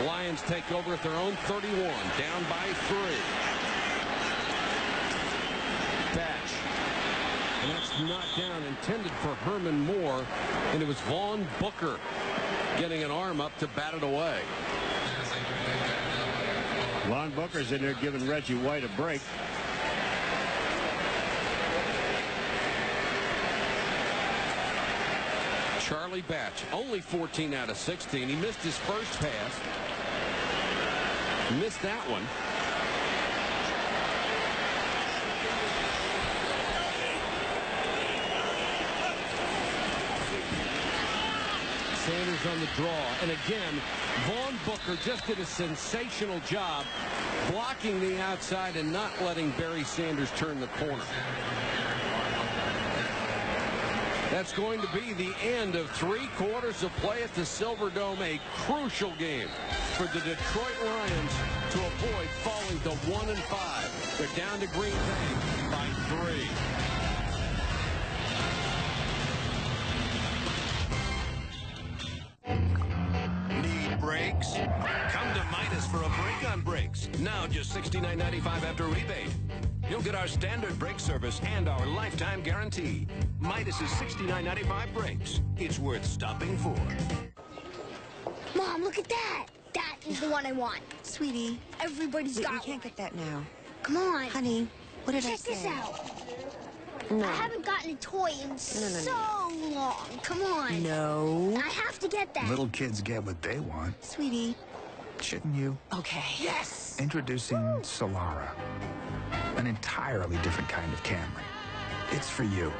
Lions take over at their own 31, down by 3. Batch. And that's knocked down, intended for Herman Moore, and it was Vaughn Booker getting an arm up to bat it away. Vaughn Booker's in there giving Reggie White a break. Charlie Batch, only 14 out of 16. He missed his first pass. Missed that one. Sanders on the draw. And again, Vaughn Booker just did a sensational job blocking the outside and not letting Barry Sanders turn the corner. That's going to be the end of 3 quarters of play at the Silverdome, a crucial game for the Detroit Lions to avoid falling to 1-5. They're down to Green Bay by 3. Need brakes? Come to Midas for a break on brakes. Now just $69.95 after rebate. You'll get our standard brake service and our lifetime guarantee. Midas is $69.95 brakes. It's worth stopping for. Mom, look at that. That is the one I want. Sweetie. Everybody's got We can't get that now. Come on. Honey, what did I say? Check this out. No. I haven't gotten a toy in so long. Come on. No. I have to get that. Little kids get what they want. Sweetie. Shouldn't you? Okay. Yes. Introducing Solara. An entirely different kind of Camry. It's for you.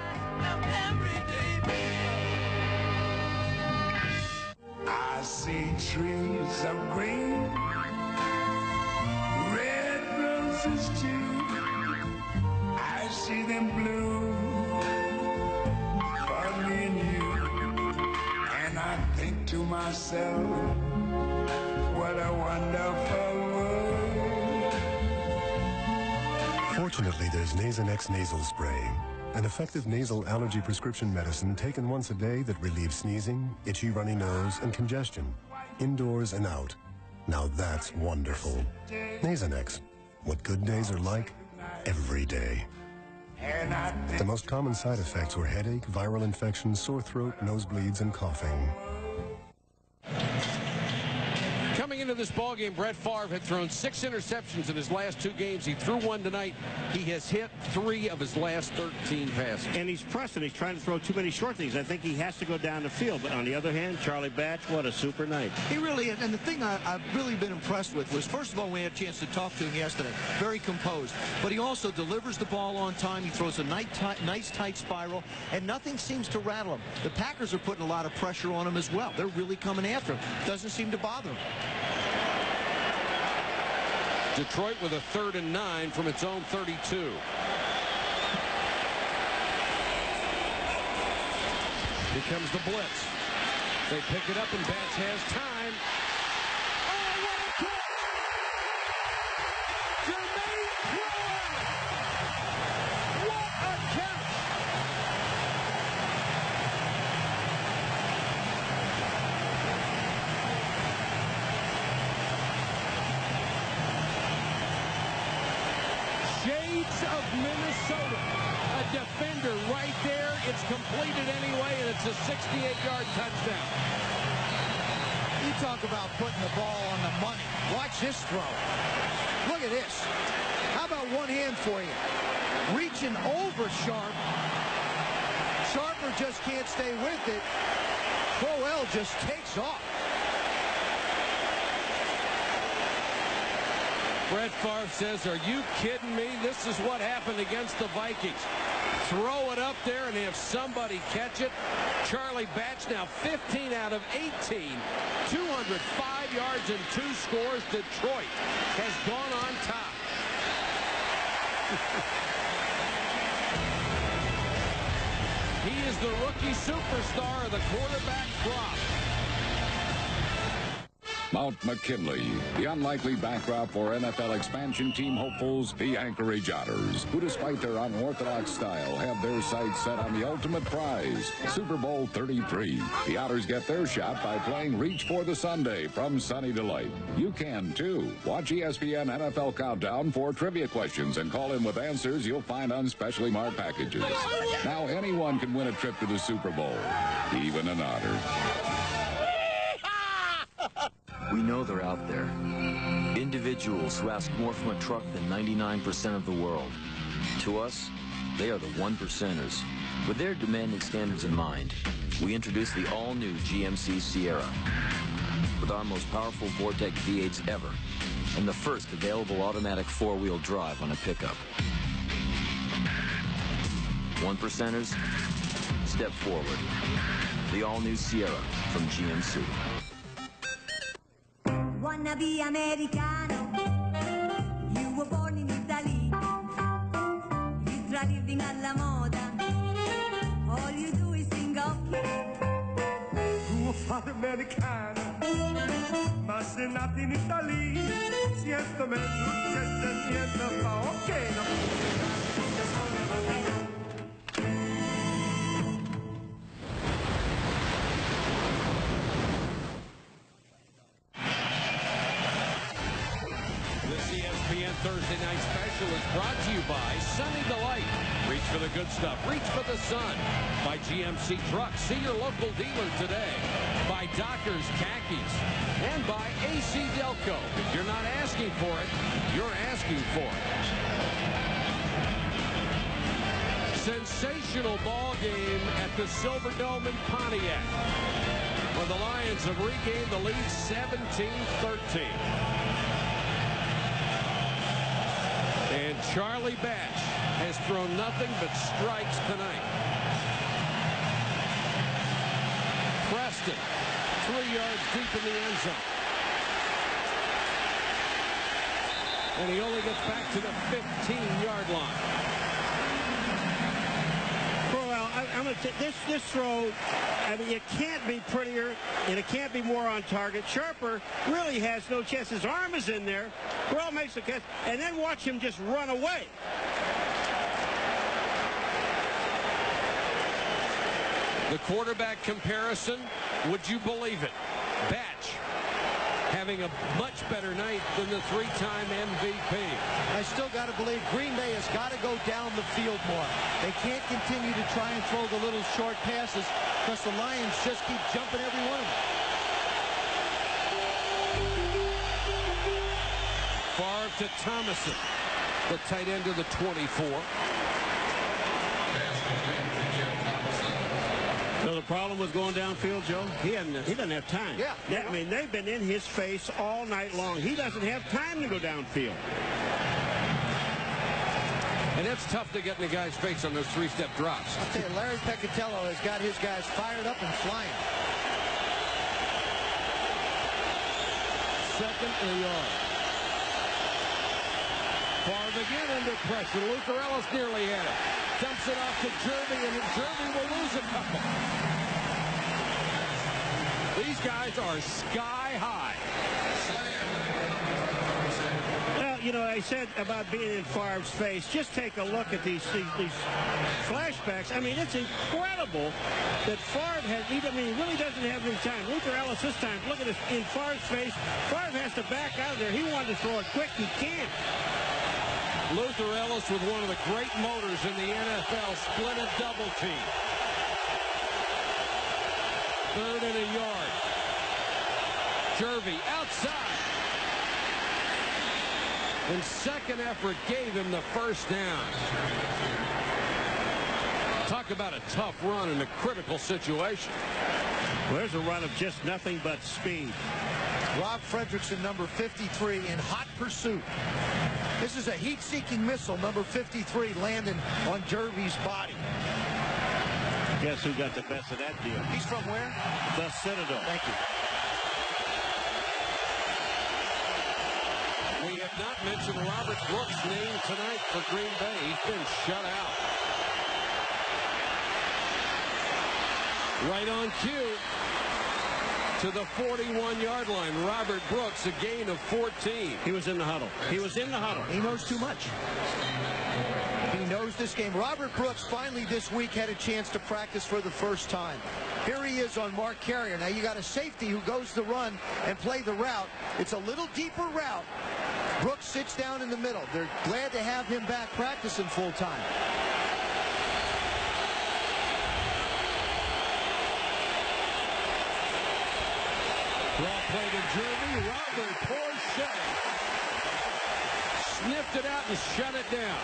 I see trees of green, red roses too. I see them bloom for me and you. And I think to myself, what a wonderful world. Fortunately, there's Nasonex nasal spray, an effective nasal allergy prescription medicine taken once a day that relieves sneezing, itchy runny nose, and congestion, indoors and out. Now that's wonderful. Nasonex, what good days are like every day. The most common side effects were headache, viral infections, sore throat, nosebleeds, and coughing. Coming into this ballgame, Brett Favre had thrown 6 interceptions in his last 2 games. He threw 1 tonight. He has hit 3 of his last 13 passes. And he's pressing. He's trying to throw too many short things. I think he has to go down the field. But on the other hand, Charlie Batch, what a super night. He really is. And the thing I've really been impressed with was, first of all, we had a chance to talk to him yesterday. Very composed. But he also delivers the ball on time. He throws a nice tight spiral, and nothing seems to rattle him. The Packers are putting a lot of pressure on him as well. They're really coming after him. Doesn't seem to bother him. Detroit with a 3rd and 9 from its own 32. Here comes the blitz. They pick it up, and Batch has time. Oh, what a catch! Jermaine Crowell! What a catch! Shades of Minnesota. A defender right there. It's completed anyway, and it's a 68-yard touchdown. You talk about putting the ball on the money. Watch this throw. Look at this. How about one hand for you? Reaching over Sharp. Sharper just can't stay with it. Crowell just takes off. Brett Favre says, are you kidding me? This is what happened against the Vikings. Throw it up there and have somebody catch it. Charlie Batch now 15 out of 18. 205 yards and 2 scores. Detroit has gone on top. He is the rookie superstar of the quarterback drop. Mount McKinley, the unlikely backdrop for NFL expansion team hopefuls, the Anchorage Otters, who despite their unorthodox style have their sights set on the ultimate prize, Super Bowl 33. The Otters get their shot by playing Reach for the Sunday from Sunny Delight. You can too. Watch ESPN NFL Countdown for trivia questions and call in with answers you'll find on specially marked packages. Now anyone can win a trip to the Super Bowl, even an Otter. We know they're out there. Individuals who ask more from a truck than 99% of the world. To us, they are the 1%ers. With their demanding standards in mind, we introduced the all-new GMC Sierra. With our most powerful Vortec V8s ever, and the first available automatic 4-wheel drive on a pickup. 1%ers, step forward. The all-new Sierra from GMC. Wanna be Americano? You were born in Italy. You try living alla moda. All you do is sing okay. Tu fare americano, ma se nati in Italia, siento me succede niente fa ok. Thursday Night Special is brought to you by Sunny Delight. Reach for the good stuff. Reach for the sun. By GMC Trucks. See your local dealer today. By Dockers Khakis. And by AC Delco. If you're not asking for it, you're asking for it. Sensational ball game at the Silverdome in Pontiac, where the Lions have regained the lead 17-13. And Charlie Batch has thrown nothing but strikes tonight. Preston, 3 yards deep in the end zone. And he only gets back to the 15-yard line. Crowell, I'm gonna this throw. I mean, it can't be prettier, and it can't be more on target. Sharper really has no chance. His arm is in there. Burrell makes the catch, and then watch him just run away. The quarterback comparison, would you believe it? Batch having a much better night than the three-time MVP. I still got to believe Green Bay has got to go down the field more. They can't continue to try and throw the little short passes because the Lions just keep jumping every one of them. Favre to Thomason, the tight end of the 24. So the problem was going downfield, Joe? He doesn't have time. Yeah. I mean, they've been in his face all night long. He doesn't have time to go downfield. And it's tough to get in the guy's face on those three-step drops. I'll tell you, Larry Peccatello has got his guys fired up and flying. Second and a yard. Favre again under pressure. Luther Ellis nearly had it. Dumps it off to Jervy, and Jervy will lose a couple. These guys are sky high. Well, you know, I said about being in Favre's face. Just take a look at these flashbacks. I mean, it's incredible that Favre has, he really doesn't have any time. Luther Ellis this time, look at this, in Favre's face. Favre has to back out of there. He wanted to throw it quick. He can't. Luther Ellis with one of the great motors in the NFL, split a double team. Third and a yard. Jervy outside. And second effort gave him the first down. Talk about a tough run in a critical situation. Well, there's a run of just nothing but speed. Rob Fredrickson, number 53, in hot pursuit. This is a heat-seeking missile, number 53, landing on Jervy's body. Guess who got the best of that deal? He's from where? The Citadel. Thank you. We have not mentioned Robert Brooks' name tonight for Green Bay. He's been shut out. Right on cue to the 41-yard line. Robert Brooks, a gain of 14. He was in the huddle. He was in the huddle. He knows too much. He knows this game. Robert Brooks finally this week had a chance to practice for the first time. Here he is on Mark Carrier. Now you got a safety who goes the run and play the route. It's a little deeper route. Brooks sits down in the middle. They're glad to have him back practicing full time. Draw play to Jervy. Robert Porsche sniffed it out and shut it down.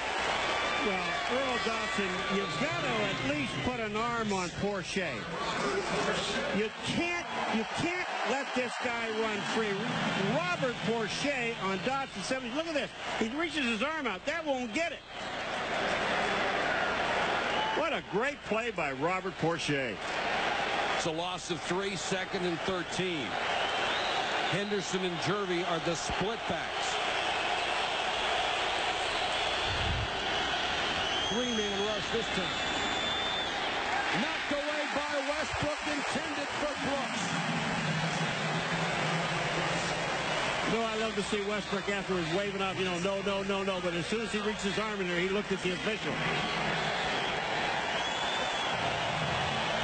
Well, Earl Dawson, you've got to at least put an arm on Porsche. You can't let this guy run free. Robert Porsche on Dawson 70. Look at this. He reaches his arm out. That won't get it. What a great play by Robert Porsche. It's a loss of 3, second and 13. Henderson and Jervy are the split backs. Three-man rush this time. Knocked away by Westbrook, intended for Brooks. No, I love to see Westbrook afterwards waving off, no. But as soon as he reached his arm in there, he looked at the official.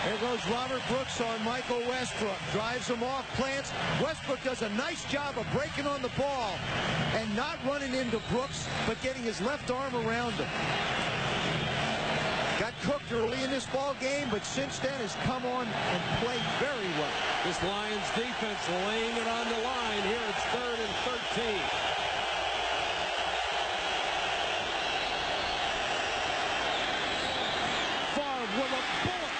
There goes Robert Brooks on Michael Westbrook. Drives him off, plants. Westbrook does a nice job of breaking on the ball and not running into Brooks, but getting his left arm around him. Got cooked early in this ball game, but since then has come on and played very well. This Lions defense laying it on the line. Here it's 3rd and 13. Favre with a bullet.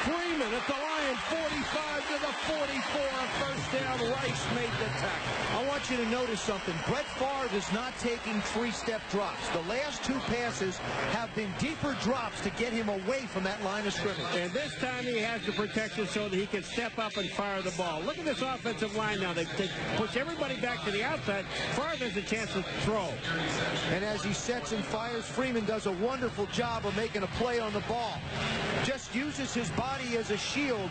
Freeman at the line, 45 to the 44. A first down. Rice made the tackle. I want you to notice something. Brett Favre is not taking three-step drops. The last two passes have been deeper drops to get him away from that line of scrimmage. And this time he has the protection so that he can step up and fire the ball. Look at this offensive line now. They push everybody back to the outside. Favre has a chance to throw. And as he sets and fires, Freeman does a wonderful job of making a play on the ball. just uses his body as a shield,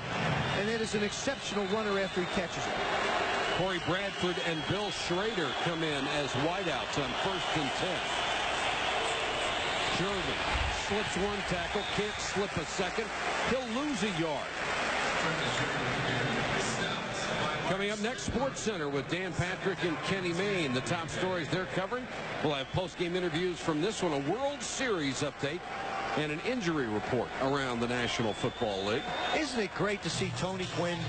and it is an exceptional runner after he catches it. Corey Bradford and Bill Schrader come in as wideouts on 1st and 10. Jervin slips one tackle, can't slip a second. He'll lose a yard. Coming up next, Sports Center with Dan Patrick and Kenny Mayne. The top stories they're covering. We'll have post-game interviews from this one, a World Series update, and an injury report around the National Football League. Isn't it great to see Tony Gwynn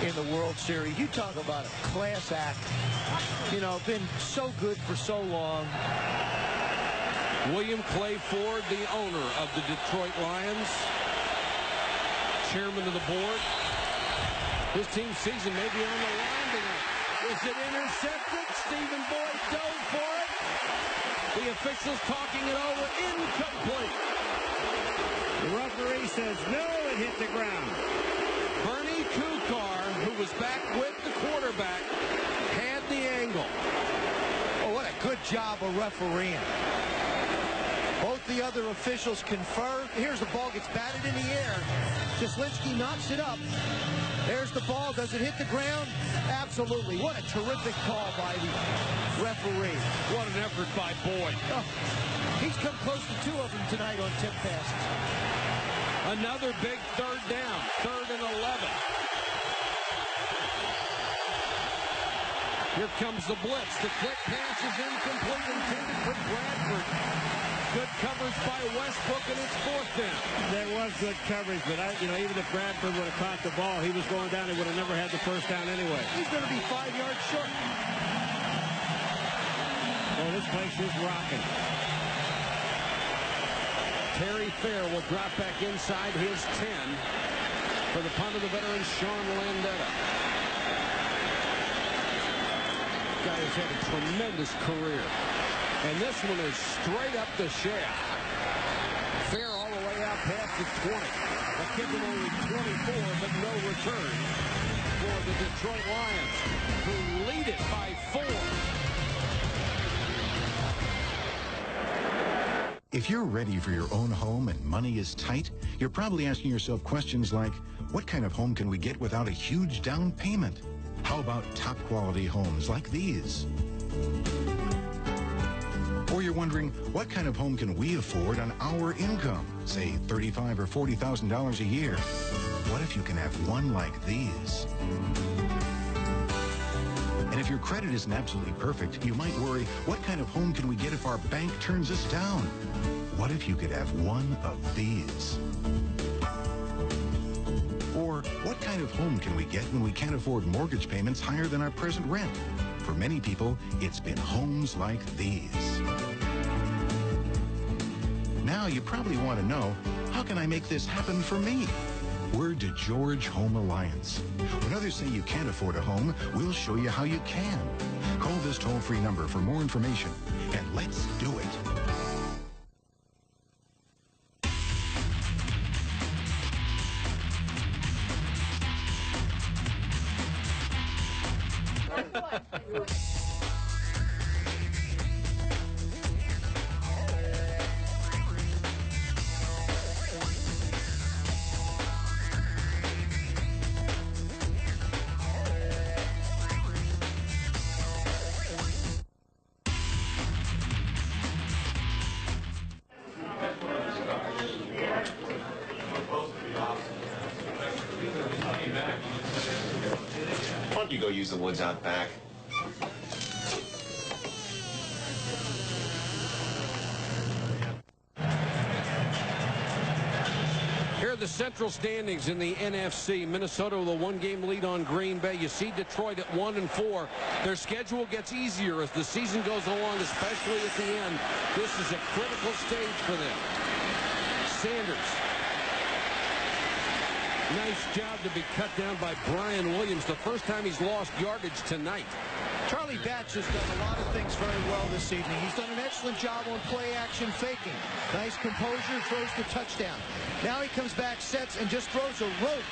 in the World Series? You talk about a class act. You know, been so good for so long. William Clay Ford, the owner of the Detroit Lions, chairman of the board. His team's season may be on the line tonight. Is it intercepted? Stephen Boyd dove for it. The officials talking it over. Incomplete. The referee says no, it hit the ground. Bernie Kukar, who was back with the quarterback, had the angle. Oh, what a good job of refereeing. Both the other officials confer. Here's the ball, gets batted in the air. Jaslinski knocks it up. There's the ball. Does it hit the ground? Absolutely. What a terrific call by the referee. What an effort by Boyd. Oh, he's come close to 2 of them tonight on tip passes. Another big 3rd down. 3rd and 11. Here comes the blitz. The quick pass is incomplete, intended for Bradford. Good coverage by Westbrook, and it's 4th down. There was good coverage, but even if Bradford would have caught the ball, he was going down. He would have never had the 1st down anyway. He's going to be 5 yards short. Oh, this place is rocking. Terry Fair will drop back inside his 10 for the punt of the veteran Sean Landeta. Guy has had a tremendous career. And this one is straight up the shaft. Fair all the way out past the 20. A kick of only 24, but no return for the Detroit Lions, who lead it by 4. If you're ready for your own home and money is tight, you're probably asking yourself questions like, what kind of home can we get without a huge down payment? How about top quality homes like these? Or you're wondering, what kind of home can we afford on our income? Say $35,000 or $40,000 a year. What if you can have one like these? And if your credit isn't absolutely perfect, you might worry, what kind of home can we get if our bank turns us down? What if you could have one of these? Or what kind of home can we get when we can't afford mortgage payments higher than our present rent? For many people, it's been homes like these. Now you probably want to know, how can I make this happen for me? We're DeGeorge Home Alliance. When others say you can't afford a home, we'll show you how you can. Call this toll-free number for more information, and let's do it. Why don't you go use the woods out back? Here are the central standings in the NFC. Minnesota with a 1-game lead on Green Bay. You see Detroit at 1-4. Their schedule gets easier as the season goes along, especially at the end. This is a critical stage for them. Sanders. Nice job to be cut down by Brian Williams. The first time he's lost yardage tonight. Charlie Batch has done a lot of things very well this evening. He's done an excellent job on play-action faking. Nice composure, throws the touchdown. Now he comes back, sets, and just throws a rope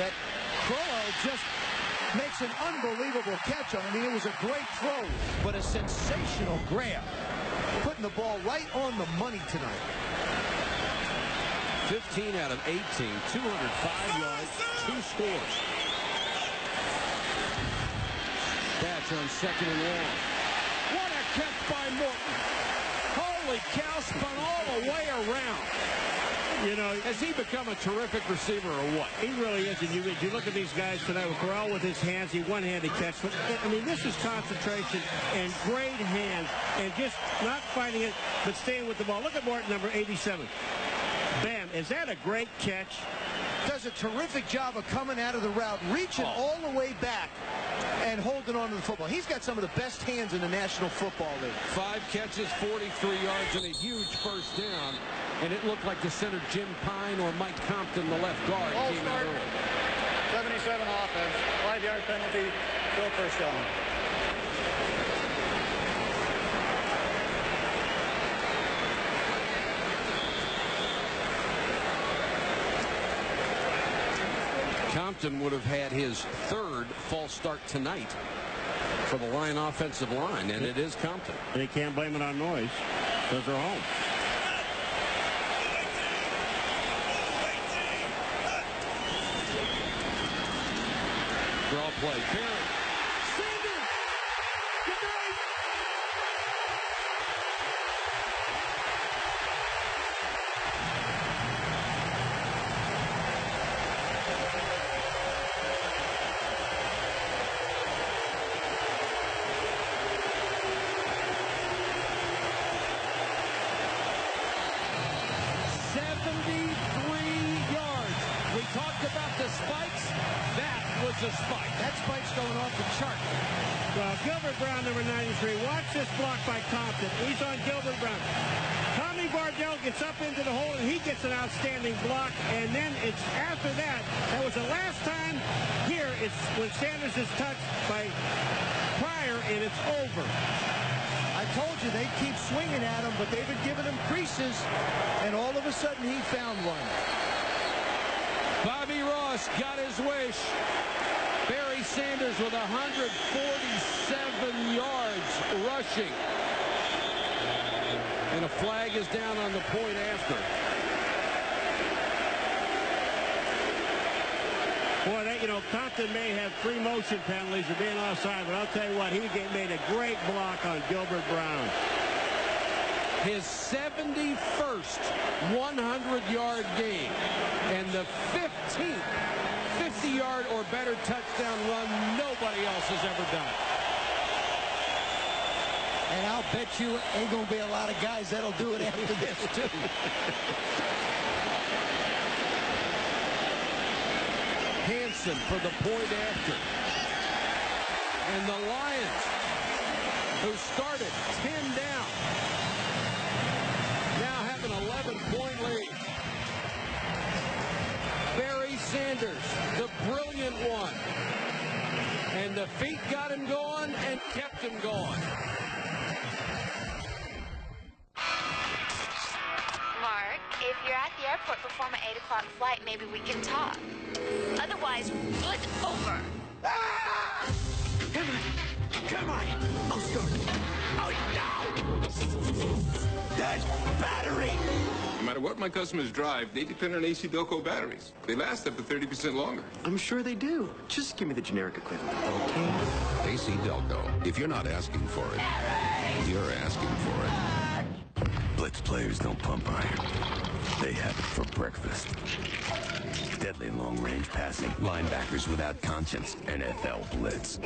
that Crowell just makes an unbelievable catch on. I mean, it was a great throw, but a sensational grab. Putting the ball right on the money tonight. 15 out of 18, 205 yards, 2 scores. Batch on 2nd and long. What a catch by Morton. Holy cow, spun all the way around. You know, has he become a terrific receiver or what? He really is. And you look at these guys tonight with Corral with his hands, he one-handed catch. I mean, this is concentration and great hands and just not fighting it, but staying with the ball. Look at Morton, number 87. Bam. Is that a great catch? Does a terrific job of coming out of the route, reaching all the way back and holding on to the football. He's got some of the best hands in the National Football League. 5 catches, 43 yards, and a huge first down. And it looked like the center, Jim Pine or Mike Compton, the left guard, came out early. 77 offense, 5-yard penalty, still first down. Compton would have had his 3rd false start tonight for the Lion offensive line, and it is Compton. They can't blame it on noise because they're home. Draw play. Barry. Sanders! Good night! The spike. That spike's going off the chart. Well, Gilbert Brown, number 93. Watch this block by Compton. He's on Gilbert Brown. Tommy Bardell gets up into the hole, and he gets an outstanding block. And then it's after that. That was the last time here. It's when Sanders is touched by Pryor, and it's over. I told you they'd keep swinging at him, but they've been giving him creases, and all of a sudden he found one. Bobby Ross got his wish. Barry Sanders with 147 yards rushing. And a flag is down on the point after. Boy, that, you know, Compton may have 3 motion penalties for being offside, but I'll tell you what, he made a great block on Gilbert Brown. His 71st 100-yard game and the 15th 50-yard or better touchdown run nobody else has ever done. And I'll bet you ain't going to be a lot of guys that'll do it after this, too. Hanson for the point after. And the Lions, who started 10 down, now have an 11-point lead. Barry Sanders, the brilliant one. And the feet got him going and kept him going. Mark, if you're at the airport before my 8 o'clock flight, maybe we can talk. Otherwise, it's over. Ah! Come on. I'll start. Oh, no. That's battery. No matter what my customers drive, they depend on AC Delco batteries. They last up to 30% longer. I'm sure they do. Just give me the generic equivalent, okay? AC Delco. If you're not asking for it, you're asking for it. Blitz players don't pump iron. They have it for breakfast. Deadly long-range passing. Linebackers without conscience. NFL Blitz.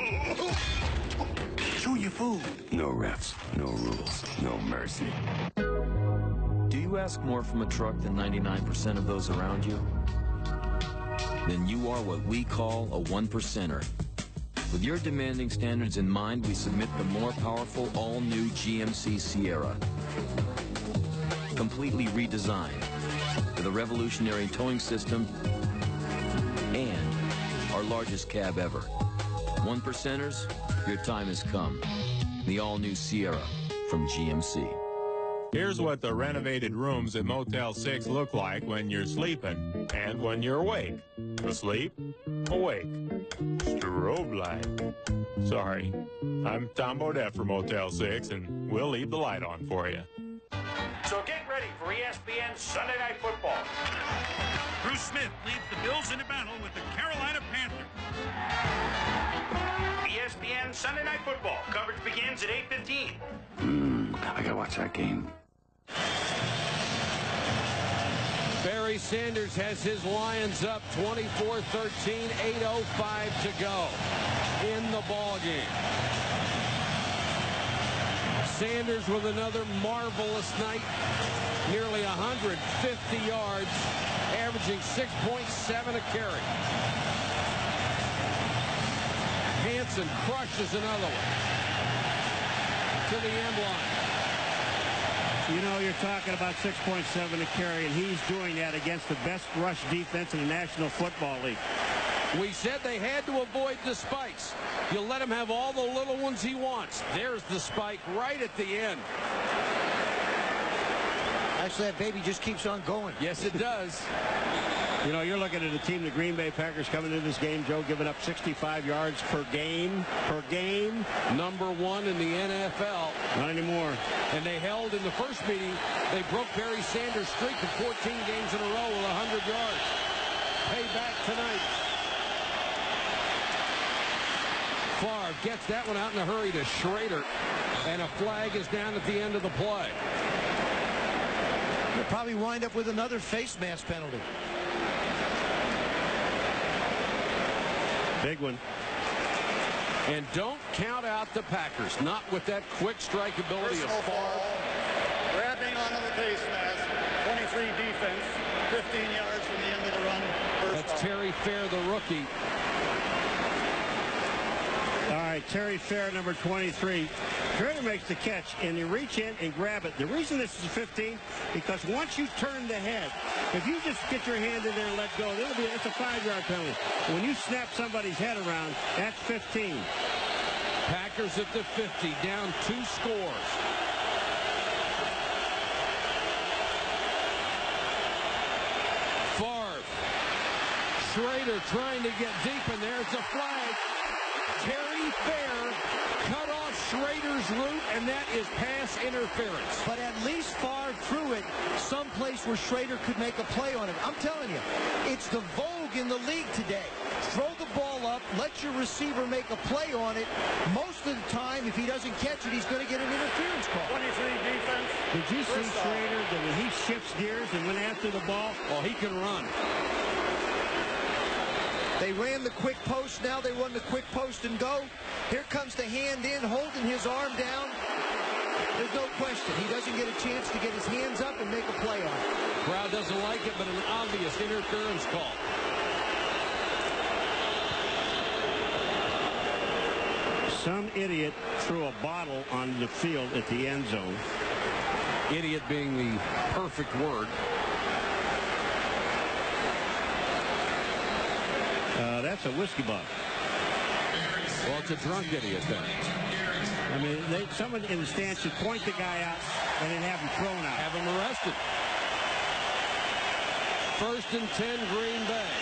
Chew your food. No refs, no rules, no mercy. Do you ask more from a truck than 99% of those around you? Then you are what we call a 1%er. With your demanding standards in mind, we submit the more powerful all-new GMC Sierra. Completely redesigned with a revolutionary towing system and our largest cab ever. 1%ers, your time has come. The all-new Sierra from GMC. Here's what the renovated rooms at Motel 6 look like when you're sleeping and when you're awake. Asleep, awake. Strobe light. Sorry, I'm Tom Bodette for Motel 6, and we'll leave the light on for you. So get ready for ESPN Sunday Night Football. Bruce Smith leads the Bills into battle with the Carolina Panthers. ESPN Sunday Night Football. Coverage begins at 8:15. I gotta watch that game. Barry Sanders has his Lions up 24-13, 8:05 to go in the ball game. Sanders with another marvelous night, nearly 150 yards, averaging 6.7 a carry. Hanson crushes another one to the end line. You know, you're talking about 6.7 a carry, and he's doing that against the best rush defense in the National Football League. We said they had to avoid the spikes. You let him have all the little ones he wants. There's the spike right at the end. Actually, that baby just keeps on going. Yes, it does. You know, you're looking at a team, the Green Bay Packers, coming into this game, Joe, giving up 65 yards per game. Number one in the NFL. Not anymore. And they held in the first meeting, they broke Barry Sanders' streak of 14 games in a row with 100 yards. Payback tonight. Favre gets that one out in a hurry to Schrader. And a flag is down at the end of the play. They'll probably wind up with another face mask penalty. Big one. And don't count out the Packers. Not with that quick strike ability of Favre. Grabbing onto the face mask. 23 defense. 15 yards from the end of the run. That's Terry Fair, the rookie. All right, Terry Fair, number 23. Schrader makes the catch, and you reach in and grab it. The reason this is 15, because once you turn the head, if you just get your hand in there and let go, it's a 5-yard penalty. When you snap somebody's head around, that's 15. Packers at the 50, down 2 scores. Favre. Schrader trying to get deep, and there's a flag. Terry Fair cut off Schrader's route, and that is pass interference. But at least Favre threw it someplace where Schrader could make a play on it. I'm telling you, it's the vogue in the league today. Throw the ball up, let your receiver make a play on it. Most of the time, if he doesn't catch it, he's going to get an interference call. 23 defense. Did you see Schrader that when he shifts gears and went after the ball? Oh, he can run. They ran the quick post, now they run the quick post and go. Here comes the hand in, holding his arm down. There's no question. He doesn't get a chance to get his hands up and make a play on it. Crowd doesn't like it, but an obvious interference call. Some idiot threw a bottle on the field at the end zone. Idiot being the perfect word. That's a whiskey bug. Well, it's a drunk idiot then. I mean, someone in the stands should point the guy out and then have him thrown out. Have him arrested. 1st and 10, Green Bay.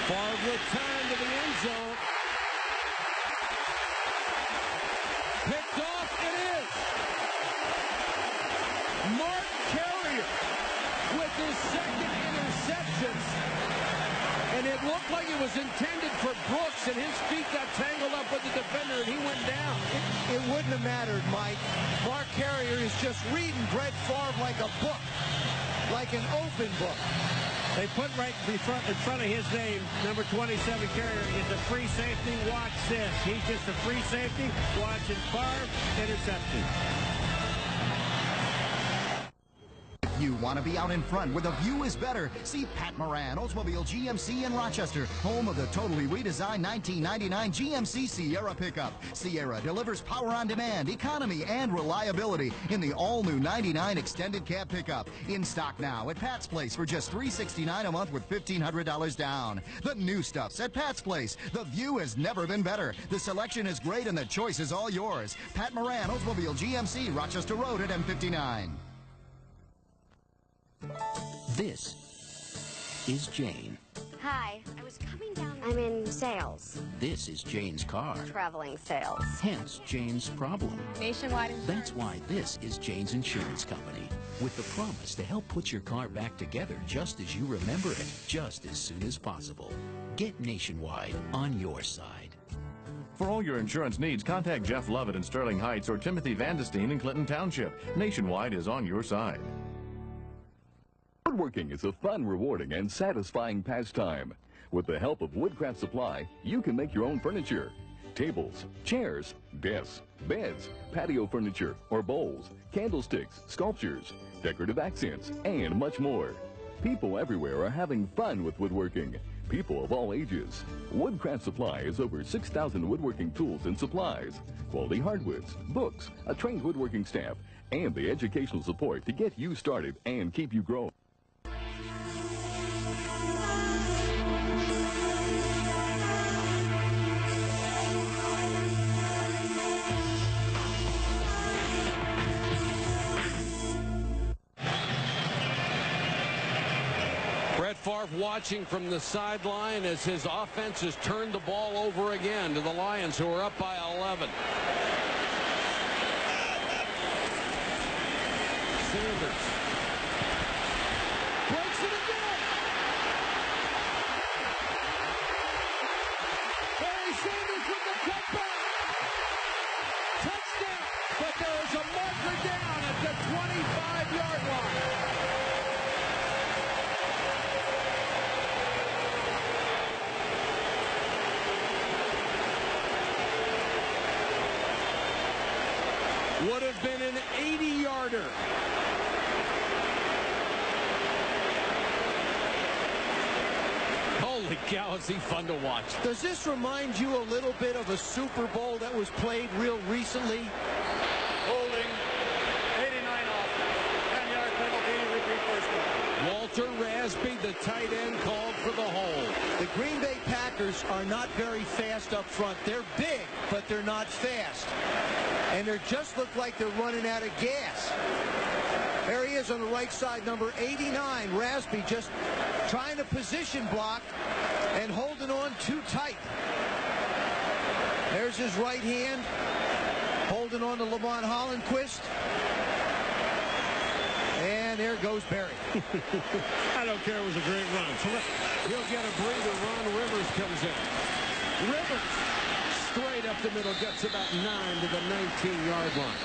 Favre return to the end zone. Picked off, it is. Mark Carrier with his second interception. And it looked like it was intended for Brooks, and his feet got tangled up with the defender, and he went down. It wouldn't have mattered, Mike. Mark Carrier is just reading Brett Favre like a book, like an open book. They put right in front of his name, number 27 Carrier is a free safety. Watch this. He's just a free safety. Watching Favre, interception. You want to be out in front where the view is better? See Pat Moran, Oldsmobile GMC in Rochester, home of the totally redesigned 1999 GMC Sierra pickup. Sierra delivers power on demand, economy, and reliability in the all-new 99 extended cab pickup. In stock now at Pat's Place for just $369 a month with $1,500 down. The new stuff's at Pat's Place. The view has never been better. The selection is great and the choice is all yours. Pat Moran, Oldsmobile GMC, Rochester Road at M59. This is Jane. Hi, I was coming down. I'm in sales. This is Jane's car. Traveling sales. Hence Jane's problem. Nationwide insurance. That's why this is Jane's Insurance Company. With the promise to help put your car back together just as you remember it, just as soon as possible. Get Nationwide on your side. For all your insurance needs, contact Jeff Lovett in Sterling Heights or Timothy Vandestein in Clinton Township. Nationwide is on your side. Woodworking is a fun, rewarding, and satisfying pastime. With the help of Woodcraft Supply, you can make your own furniture. Tables, chairs, desks, beds, patio furniture or bowls, candlesticks, sculptures, decorative accents, and much more. People everywhere are having fun with woodworking. People of all ages. Woodcraft Supply has over 6,000 woodworking tools and supplies, quality hardwoods, books, a trained woodworking staff, and the educational support to get you started and keep you growing. Favre watching from the sideline as his offense has turned the ball over again to the Lions, who are up by 11. Sanders breaks it again. Barry Sanders with the cutback. Touchdown. But there is a marker down at the 25-yard line. Would have been an 80-yarder. Holy cow, is he fun to watch. Does this remind you a little bit of a Super Bowl that was played real recently? Holding, 89 off. 10-yard penalty, repeat first down. Walter Rasby, the tight end, called for the hold. The Green Bay Packers are not very fast up front. They're big, but they're not fast. And they just look like they're running out of gas. There he is on the right side, number 89. Rasby just trying to position block and holding on too tight. There's his right hand, holding on to Lamont Hollenquist. And there goes Barry. I don't care. It was a great run. He'll get a breather. Ron Rivers comes in. Rivers straight up the middle, gets about 9 to the 19-yard line.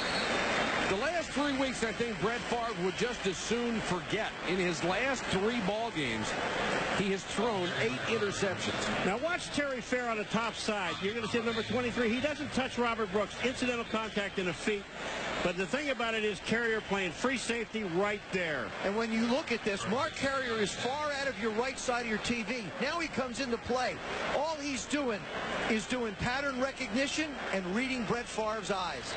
The last 3 weeks, I think Brett Favre would just as soon forget. In his last 3 ball games, he has thrown 8 interceptions. Now watch Terry Fair on the top side. You're going to see number 23. He doesn't touch Robert Brooks. Incidental contact in the feet. But the thing about it is Carrier playing free safety right there. And when you look at this, Mark Carrier is far out of your right side of your TV. Now he comes into play. All he's doing is doing pattern recognition and reading Brett Favre's eyes.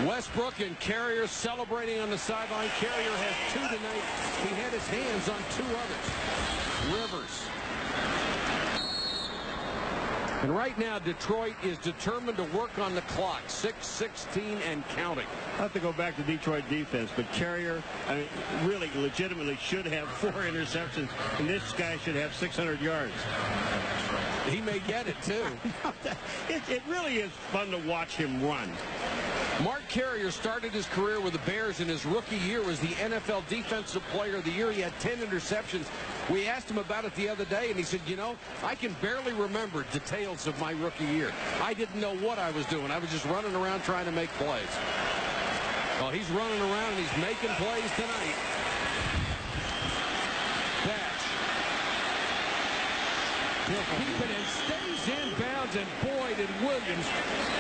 Westbrook and Carrier celebrating on the sideline. Carrier has 2 tonight. He had his hands on 2 others. Rivers. And right now, Detroit is determined to work on the clock. 6:16 and counting. I have to go back to Detroit defense, but Carrier, I mean, really legitimately should have 4 interceptions, and this guy should have 600 yards. He may get it, too. It really is fun to watch him run. Mark Carrier started his career with the Bears, in his rookie year was the NFL Defensive Player of the Year. He had 10 interceptions. We asked him about it the other day, and he said, you know, I can barely remember details of my rookie year. I didn't know what I was doing. I was just running around trying to make plays. Well, he's running around, and he's making plays tonight. Batch. He'll keep it and stays inbounds, and Boyd and Williams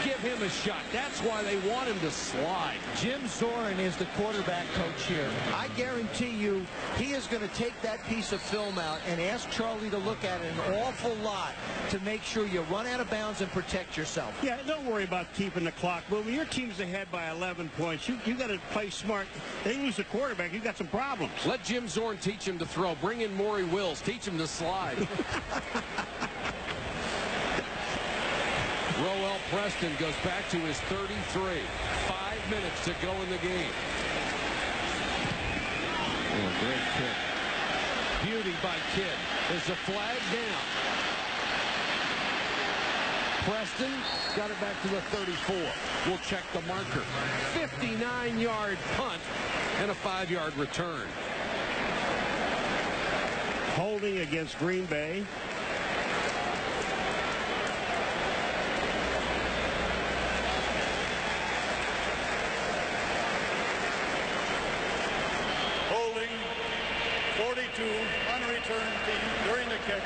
give him a shot. That's why they want him to slide. Jim Zorin is the quarterback coach here. I guarantee you he is going to take that piece of film out and ask Charlie to look at it an awful lot to make sure you run out of bounds and protect yourself. Yeah, don't worry about keeping the clock moving. Your team's ahead by 11 points. You got to play smart. They lose the quarterback, you got some problems. Let Jim Zorn teach him to throw. Bring in Maury Wills. Teach him to slide. Roel Preston goes back to his 33. 5 minutes to go in the game. Oh, great kick. Beauty by Kidd. There's a flag down. Preston got it back to the 34. We'll check the marker. 59-yard punt and a 5-yard return. Holding against Green Bay. Holding 42, unreturned team during the kick.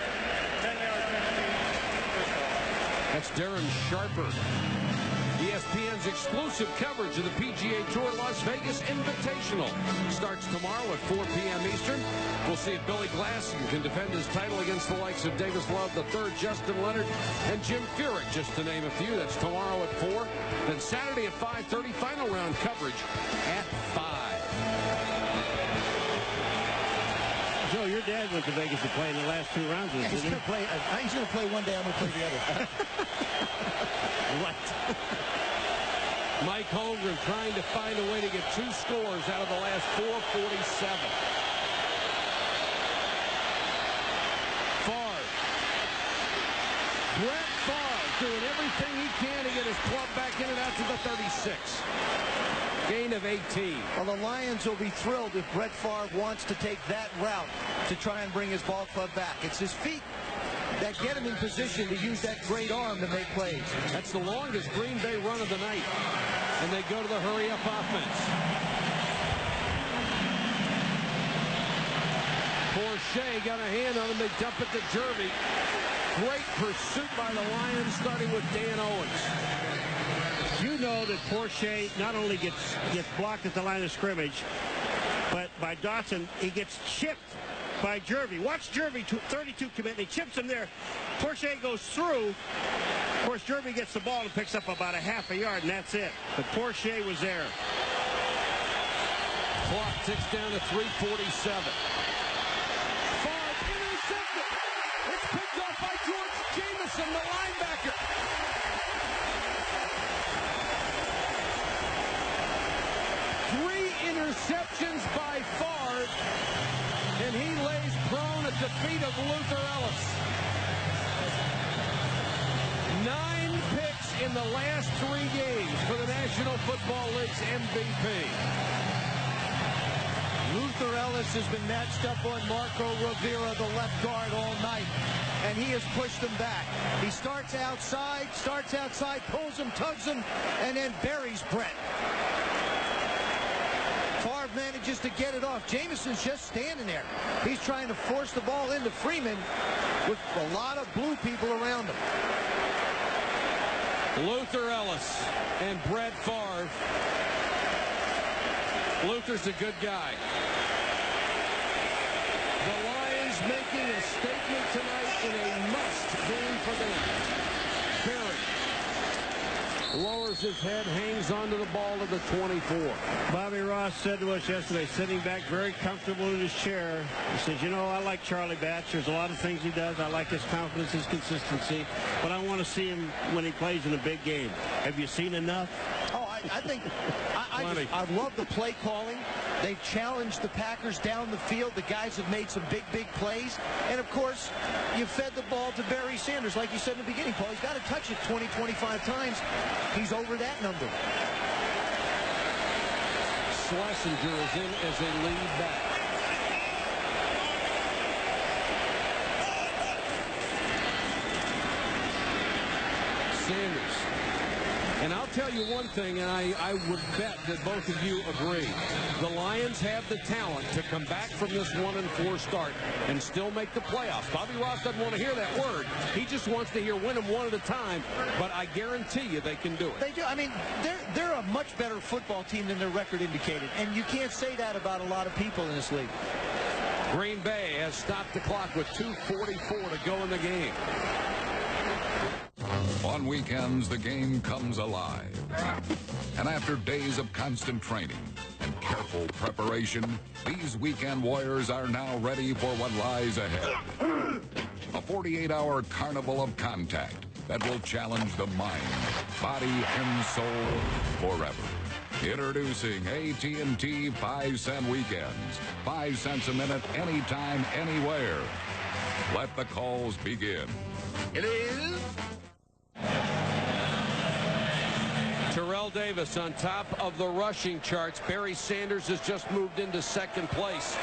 10-yard penalty. That's Darren Sharper. ESPN's exclusive coverage of the PGA Tour Las Vegas Invitational starts tomorrow at 4 p.m. Eastern. We'll see if Billy Glass can defend his title against the likes of Davis Love III, Justin Leonard, and Jim Furyk, just to name a few. That's tomorrow at 4. Then Saturday at 5:30, final round coverage at 5. Joe, your dad went to Vegas to play in the last 2 rounds. Yeah, he's going to play. He's going to play one day. I'm going to play the other. What? Mike Holmgren trying to find a way to get 2 scores out of the last 4:47. Favre. Brett Favre doing everything he can to get his club back in and out to the 36. Gain of 18. Well, the Lions will be thrilled if Brett Favre wants to take that route to try and bring his ball club back. It's his feet that get him in position to use that great arm to make plays. That's the longest Green Bay run of the night. And they go to the hurry-up offense. Porsche got a hand on him. They dump it to Jervy. Great pursuit by the Lions, starting with Dan Owens. You know that Porsche not only gets blocked at the line of scrimmage, but by Dotson, he gets chipped by Jervy. Watch Jervy, 32 commit, he chips him there. Porsche goes through. Of course, Jervy gets the ball and picks up about a half a yard, and that's it. But Porsche was there. Clock ticks down to 3:47. Favre intercepted. It's picked up by George Jameson, the linebacker. Three interceptions by Favre, and he lays prone at the feet of Luther Ellis. 9 picks in the last 3 games for the National Football League's MVP. Luther Ellis has been matched up on Marco Rivera, the left guard, all night, and he has pushed him back. He starts outside, pulls him, tugs him, and then buries Brett. Favre manages to get it off. Jameson's just standing there. He's trying to force the ball into Freeman with a lot of blue people around him. Luther Ellis and Brett Favre. Luther's a good guy. The Lions making a statement tonight in a must game for them. Barry lowers his head, hangs onto the ball to the 24. Bobby Ross said to us yesterday, sitting back very comfortable in his chair, he says, you know, I like Charlie Batch. There's a lot of things he does. I like his confidence, his consistency, but I want to see him when he plays in a big game. Have you seen enough? Oh, I think I love the play calling. They've challenged the Packers down the field. The guys have made some big plays. And, of course, you fed the ball to Barry Sanders. Like you said in the beginning, Paul, he's got to touch it 20, 25 times. He's over that number. Schlesinger is in as a lead back. Sanders. And I'll tell you one thing, and I would bet that both of you agree. The Lions have the talent to come back from this 1-4 start and still make the playoffs. Bobby Ross doesn't want to hear that word. He just wants to hear win them one at a time, but I guarantee you they can do it. They do. I mean, they're a much better football team than their record indicated, and you can't say that about a lot of people in this league. Green Bay has stopped the clock with 2:44 to go in the game. On weekends, the game comes alive. And after days of constant training and careful preparation, these weekend warriors are now ready for what lies ahead. A 48-hour carnival of contact that will challenge the mind, body, and soul forever. Introducing AT&T 5-cent weekends. 5 cents a minute, anytime, anywhere. Let the calls begin. It is Terrell Davis on top of the rushing charts. Barry Sanders has just moved into second place.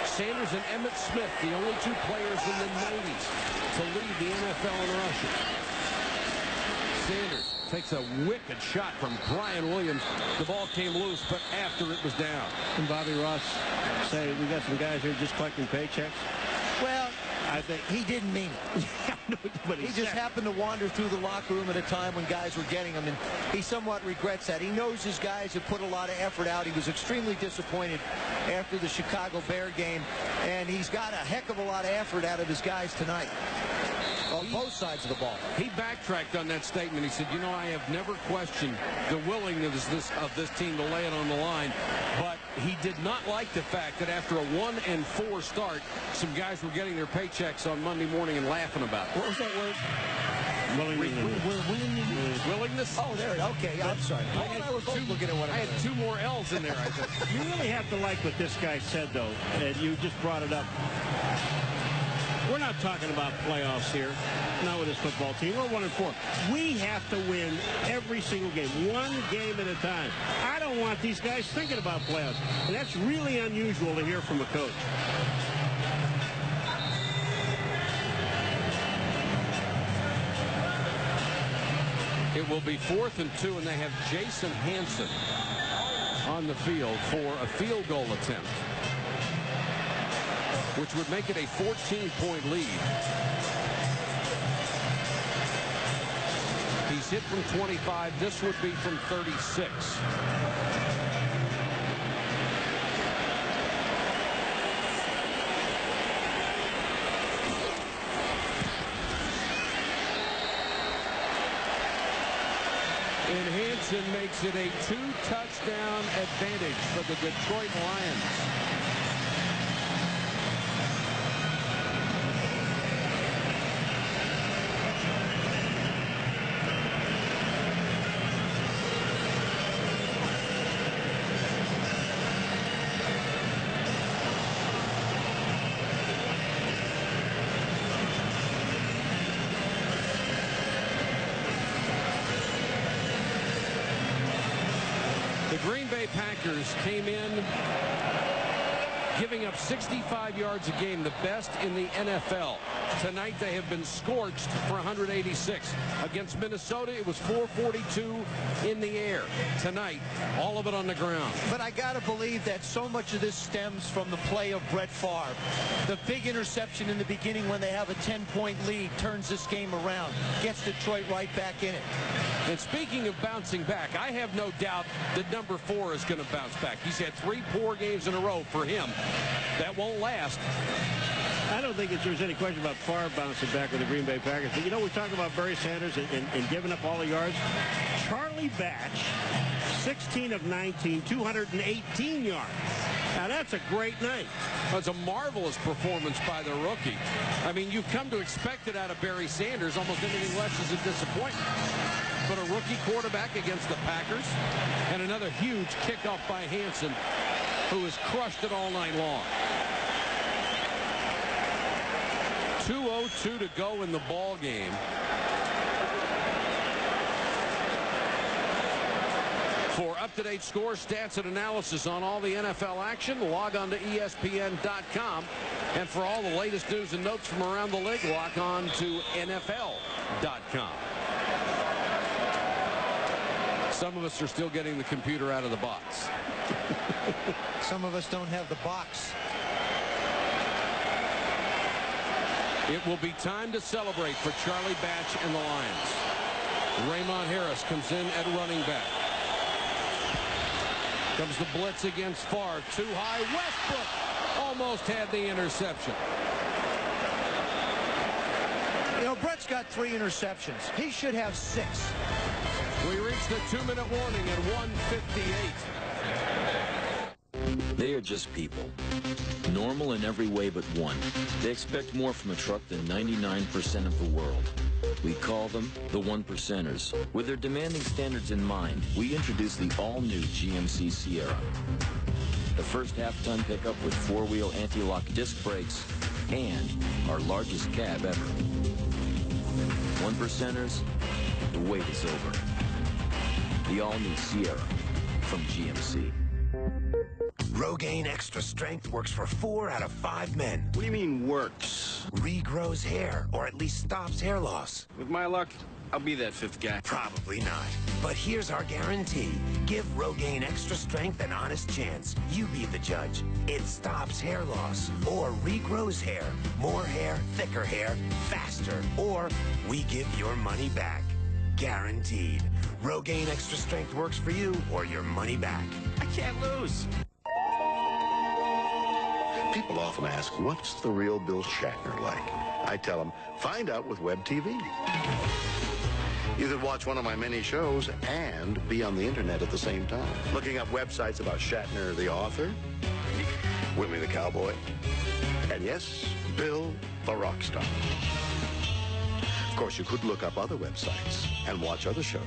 Sanders and Emmitt Smith, the only two players in the 90s to lead the NFL in rushing. Sanders takes a wicked shot from Brian Williams. The ball came loose, but after it was down. And Bobby Ross say, we got some guys here just collecting paychecks. Well, I think he didn't mean it. But he just happened to wander through the locker room at a time when guys were getting him, and he somewhat regrets that. He knows his guys have put a lot of effort out. He was extremely disappointed after the Chicago Bear game, and he's got a heck of a lot of effort out of his guys tonight. On both sides of the ball. He backtracked on that statement. He said, you know, I have never questioned the willingness of this team to lay it on the line, but he did not like the fact that after a 1-4 start, some guys were getting their paychecks on Monday morning and laughing about it. What was that word? Willingness? Oh, there. Okay, I'm sorry. I had two more L's in there, I think. You really have to like what this guy said, though, and you just brought it up. We're not talking about playoffs here, not with this football team. We're 1-4. We have to win every single game, one game at a time. I don't want these guys thinking about playoffs, and that's really unusual to hear from a coach. It will be 4th and 2, and they have Jason Hanson on the field for a field goal attempt, which would make it a 14-point lead. He's hit from 25. This would be from 36. And Hanson makes it a 2-touchdown advantage for the Detroit Lions. The Green Bay Packers came in giving up 65 yards a game, the best in the NFL. Tonight they have been scorched for 186. Against Minnesota, it was 442 in the air. Tonight, all of it on the ground. But I got to believe that so much of this stems from the play of Brett Favre. The big interception in the beginning when they have a 10-point lead turns this game around, gets Detroit right back in it. And speaking of bouncing back, I have no doubt that number 4 is going to bounce back. He's had 3 poor games in a row for him. That won't last. I don't think there's any question about Favre bouncing back with the Green Bay Packers. But, you know, we talk about Barry Sanders and giving up all the yards. Charlie Batch, 16 of 19, 218 yards. Now, that's a great night. That's a marvelous performance by the rookie. I mean, you've come to expect it out of Barry Sanders. Almost anything less is a disappointment. But a rookie quarterback against the Packers, and another huge kickoff by Hanson, who has crushed it all night long. 2:02 to go in the ball game. For up-to-date scores, stats, and analysis on all the NFL action, log on to ESPN.com. And for all the latest news and notes from around the league, log on to NFL.com. Some of us are still getting the computer out of the box. Some of us don't have the box. It will be time to celebrate for Charlie Batch and the Lions. Raymond Harris comes in at running back. Comes the blitz against Favre. Too high. Westbrook almost had the interception. You know, Brett's got 3 interceptions. He should have 6. We reached the 2-minute warning at 1:58. They are just people. Normal in every way but one. They expect more from a truck than 99% of the world. We call them the 1%ers. With their demanding standards in mind, we introduced the all-new GMC Sierra. The first half-ton pickup with 4-wheel anti-lock disc brakes and our largest cab ever. 1%ers, the wait is over. The all-new Sierra from GMC. Rogaine Extra Strength works for 4 out of 5 men. What do you mean works? Regrows hair, or at least stops hair loss. With my luck, I'll be that 5th guy. Probably not. But here's our guarantee. Give Rogaine Extra Strength an honest chance. You be the judge. It stops hair loss, or regrows hair, more hair, thicker hair, faster, or we give your money back. Guaranteed. Rogaine Extra Strength works for you, or your money back. I can't lose. People often ask, what's the real Bill Shatner like? I tell them, find out with Web TV. You can watch one of my many shows and be on the internet at the same time. Looking up websites about Shatner, the author, Whitney the cowboy, and yes, Bill the rock star. Of course, you could look up other websites and watch other shows.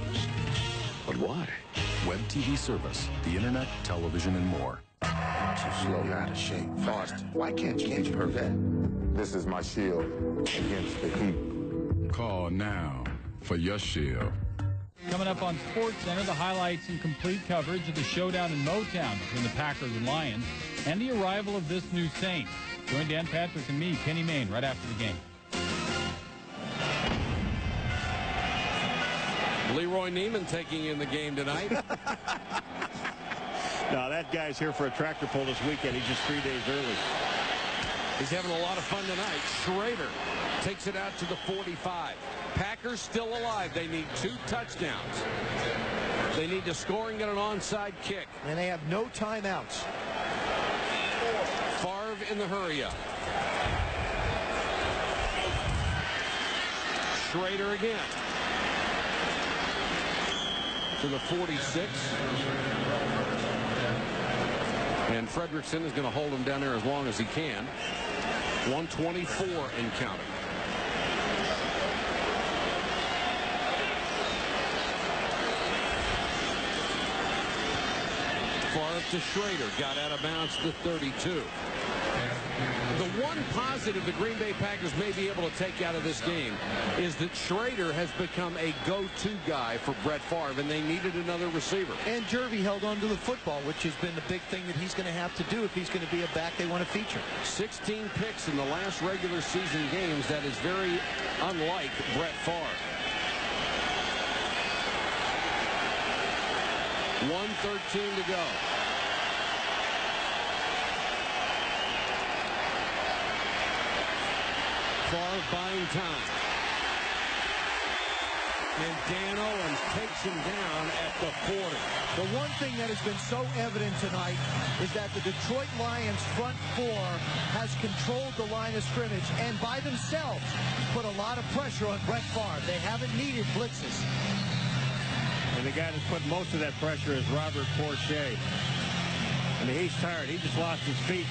But why? Web TV service, the internet, television, and more. Too slow, you're out of shape. Fast. Why can't you change Pervette? This is my shield against the heat. Call now for your shield. Coming up on SportsCenter, the highlights and complete coverage of the showdown in Motown between the Packers and Lions and the arrival of this new Saint. Join Dan Patrick and me, Kenny Mayne, right after the game. Leroy Neiman taking in the game tonight. No, that guy's here for a tractor pull this weekend. He's just 3 days early. He's having a lot of fun tonight. Schrader takes it out to the 45. Packers still alive. They need 2 touchdowns. They need to score and get an onside kick. And they have no timeouts. Favre in the hurry-up. Schrader again. To the 46. And Fredrickson is going to hold him down there as long as he can. 124 and counting. Favre to Schrader. Got out of bounds to 32. The one positive the Green Bay Packers may be able to take out of this game is that Schrader has become a go-to guy for Brett Favre, and they needed another receiver. And Jervy held on to the football, which has been the big thing that he's going to have to do if he's going to be a back they want to feature. 16 picks in the last regular season games. That is very unlike Brett Favre. 1:13 to go. Favre buying time. And Dan Owens takes him down at the 40. The one thing that has been so evident tonight is that the Detroit Lions front 4 has controlled the line of scrimmage and by themselves put a lot of pressure on Brett Favre. They haven't needed blitzes. And the guy that's put most of that pressure is Robert Porcher. I mean, he's tired. He just lost his feet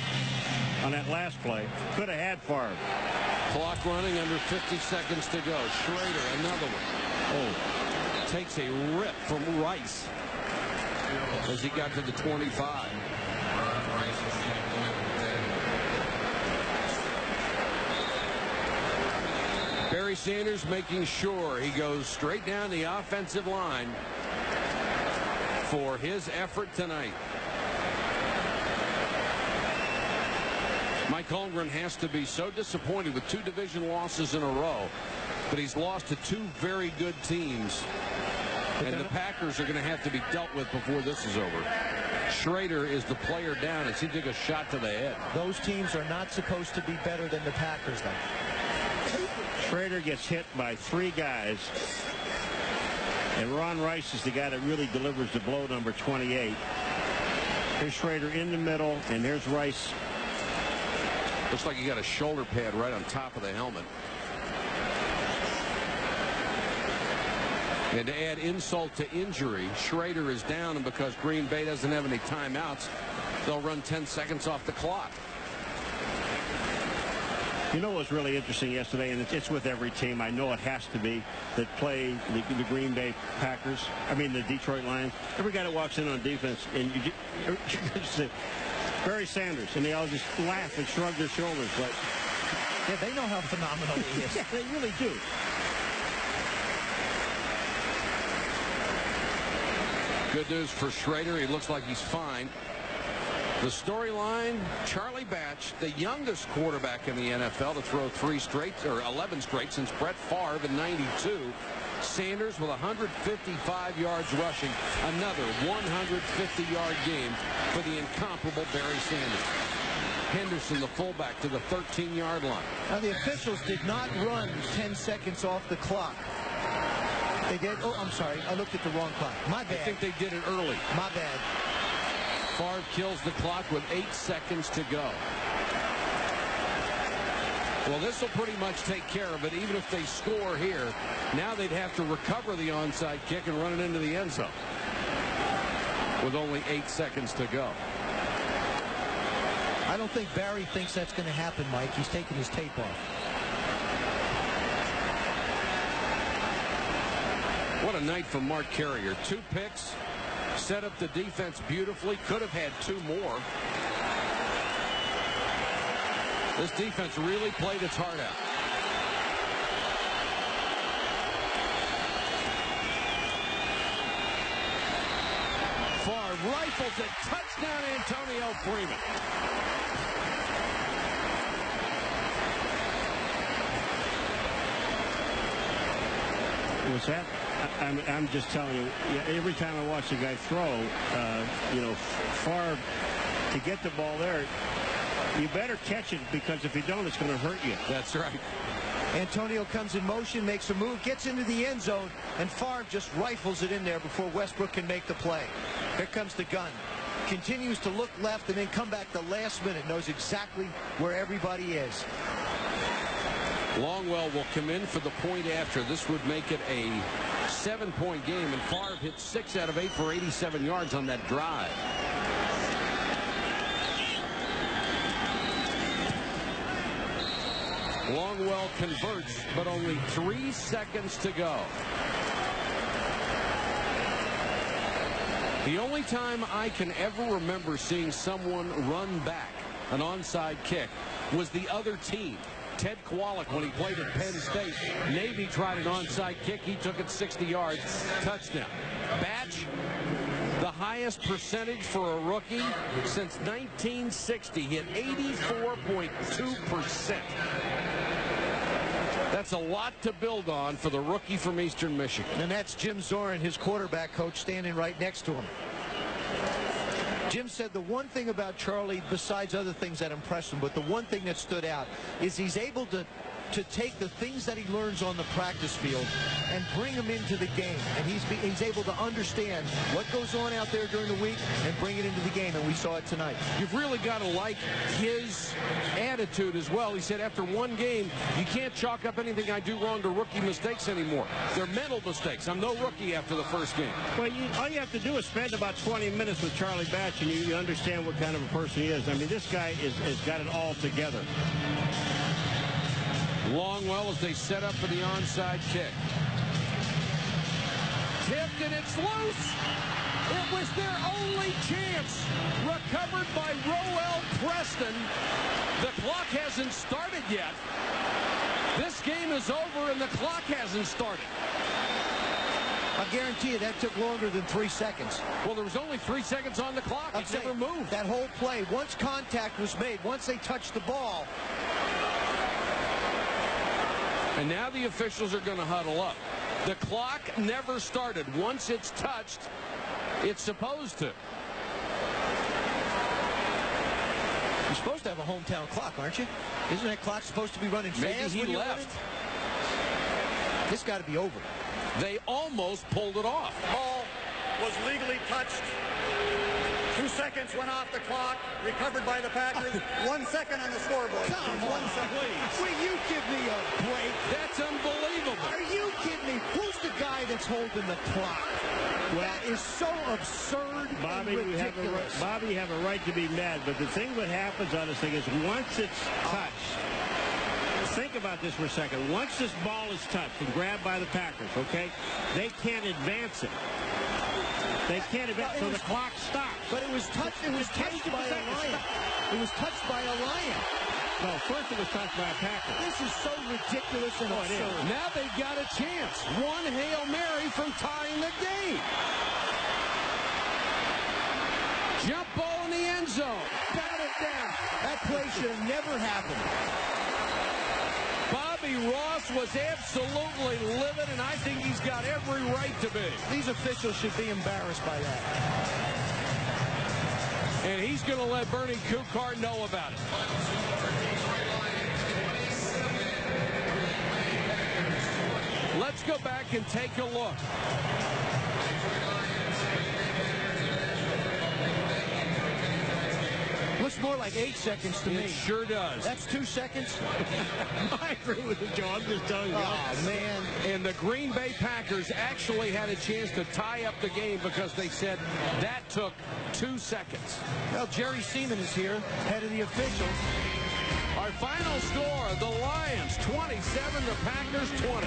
on that last play. Could have had Favre. Clock running, under 50 seconds to go. Schrader, another one. Oh, takes a rip from Rice as he got to the 25. Barry Sanders making sure he goes straight down the offensive line for his effort tonight. Mike Holmgren has to be so disappointed with 2 division losses in a row, but he's lost to 2 very good teams. And the Packers are going to have to be dealt with before this is over. Schrader is the player down as he took a shot to the head. Those teams are not supposed to be better than the Packers, though. Schrader gets hit by 3 guys. And Ron Rice is the guy that really delivers the blow, number 28. Here's Schrader in the middle, and here's Rice. Looks like he got a shoulder pad right on top of the helmet. And to add insult to injury, Schrader is down, and because Green Bay doesn't have any timeouts, they'll run 10 seconds off the clock. You know what was really interesting yesterday, and it's with every team, I know it has to be, that play the Green Bay Packers, I mean the Detroit Lions. Every guy that walks in on defense, and you just Barry Sanders, and they all just laugh and shrug their shoulders. But yeah, they know how phenomenal he is. Yeah, they really do. Good news for Schrader. He looks like he's fine. The storyline, Charlie Batch, the youngest quarterback in the NFL to throw 11 straight since Brett Favre in '92. Sanders with 155 yards rushing. Another 150-yard game for the incomparable Barry Sanders. Henderson, the fullback, to the 13-yard line. Now, the officials did not run 10 seconds off the clock. They did? Oh, I'm sorry. I looked at the wrong clock. My bad. I think they did it early. My bad. Favre kills the clock with 8 seconds to go. Well, this will pretty much take care of it. Even if they score here, now they'd have to recover the onside kick and run it into the end zone with only 8 seconds to go. I don't think Barry thinks that's going to happen, Mike. He's taking his tape off. What a night for Mark Carrier. 2 picks, set up the defense beautifully, could have had 2 more. This defense really played its heart out. Favre rifles it. Touchdown, Antonio Freeman. What's that? I'm just telling you, every time I watch the guy throw, Favre, to get the ball there, you better catch it, because if you don't, it's going to hurt you. That's right. Antonio comes in motion, makes a move, gets into the end zone, and Favre just rifles it in there before Westbrook can make the play. Here comes the gun. Continues to look left and then come back the last minute. Knows exactly where everybody is. Longwell will come in for the point after. This would make it a 7-point game, and Favre hit 6 out of 8 for 87 yards on that drive. Longwell converts, but only 3 seconds to go. The only time I can ever remember seeing someone run back an onside kick was the other team. Ted Kowalik, when he played at Penn State, Navy tried an onside kick. He took it 60 yards, touchdown. Batch, the highest percentage for a rookie since 1960, hit 84.2%. That's a lot to build on for the rookie from Eastern Michigan. And that's Jim Zorin, his quarterback coach, standing right next to him. Jim said the one thing about Charlie, besides other things that impressed him, but the one thing that stood out is he's able to take the things that he learns on the practice field and bring them into the game. And he's able to understand what goes on out there during the week and bring it into the game, and we saw it tonight. You've really got to like his attitude as well. He said after one game, you can't chalk up anything I do wrong to rookie mistakes anymore. They're mental mistakes. I'm no rookie after the first game. Well, all you have to do is spend about 20 minutes with Charlie Batch, and you understand what kind of a person he is. I mean, this guy has got it all together. Longwell as they set up for the onside kick. Tipped, and it's loose. It was their only chance. Recovered by Roel Preston. The clock hasn't started yet. This game is over, and the clock hasn't started. I guarantee you that took longer than 3 seconds. Well, there was only 3 seconds on the clock. It never moved. That whole play, once contact was made, once they touched the ball. And now the officials are going to huddle up. The clock never started. Once it's touched, it's supposed to. You're supposed to have a hometown clock, aren't you? Isn't that clock supposed to be running fast? Maybe he left. This got to be over. They almost pulled it off. Ball was legally touched. 2 seconds went off the clock, recovered by the Packers. 1 second on the scoreboard. Come on, 1 second. please. Will you give me a break? That's unbelievable. Are you kidding me? Who's the guy that's holding the clock? Well, that is so absurd Bobby, and ridiculous. you have a right to be mad, but the thing that happens on this thing is once it's touched, think about this for a second. Once this ball is touched and grabbed by the Packers, okay, they can't advance it. They can't advance, so the clock stops. But it was touched. It was touched by a lion. It was touched by a lion. No, first it was touched by a Packer. This is so ridiculous and absurd. Now they've got a chance. One Hail Mary from tying the game. Jump ball in the end zone. Batted down. That play should have never happened. Bobby Ross was absolutely livid, and I think he's got every right to be. These officials should be embarrassed by that. And he's going to let Bernie Kukar know about it. Let's go back and take a look. Looks more like 8 seconds to me. It sure does. That's 2 seconds. I agree with you, Joe. I'm just telling you. Oh, man. And the Green Bay Packers actually had a chance to tie up the game because they said that took 2 seconds. Well, Jerry Seaman is here, head of the officials. Our final score, the Lions 27, the Packers 20.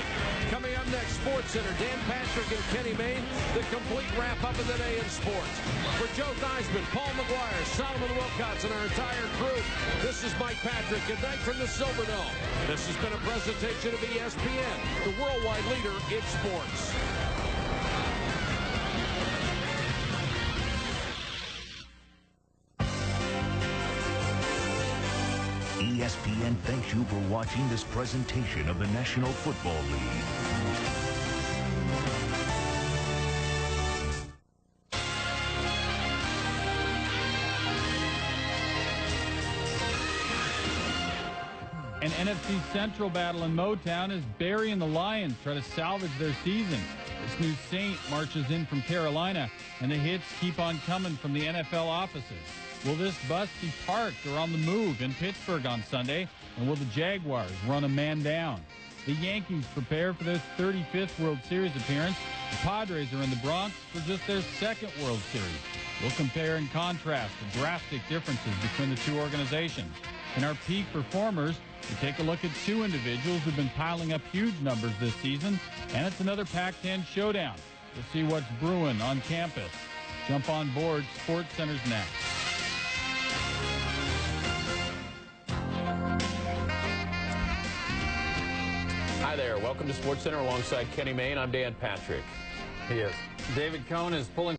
Coming up next, SportsCenter, Dan Patrick and Kenny Mayne, the complete wrap-up of the day in sports. For Joe Theismann, Paul McGuire, Solomon Wilcots, and our entire crew, this is Mike Patrick. Good night from the Silverdome. This has been a presentation of ESPN, the worldwide leader in sports. ESPN thanks you for watching this presentation of the National Football League. An NFC Central battle in Motown as Barry and the Lions try to salvage their season. This new Saint marches in from Carolina, and the hits keep on coming from the NFL offices. Will this bus be parked or on the move in Pittsburgh on Sunday? And will the Jaguars run a man down? The Yankees prepare for their 35th World Series appearance. The Padres are in the Bronx for just their second World Series. We'll compare and contrast the drastic differences between the two organizations. In our peak performers, we take a look at two individuals who've been piling up huge numbers this season, and it's another Pac-10 showdown. We'll see what's brewing on campus. Jump on board. SportsCenter's next. Hi there. Welcome to SportsCenter alongside Kenny Mayne. I'm Dan Patrick. He is. David Cohn is pulling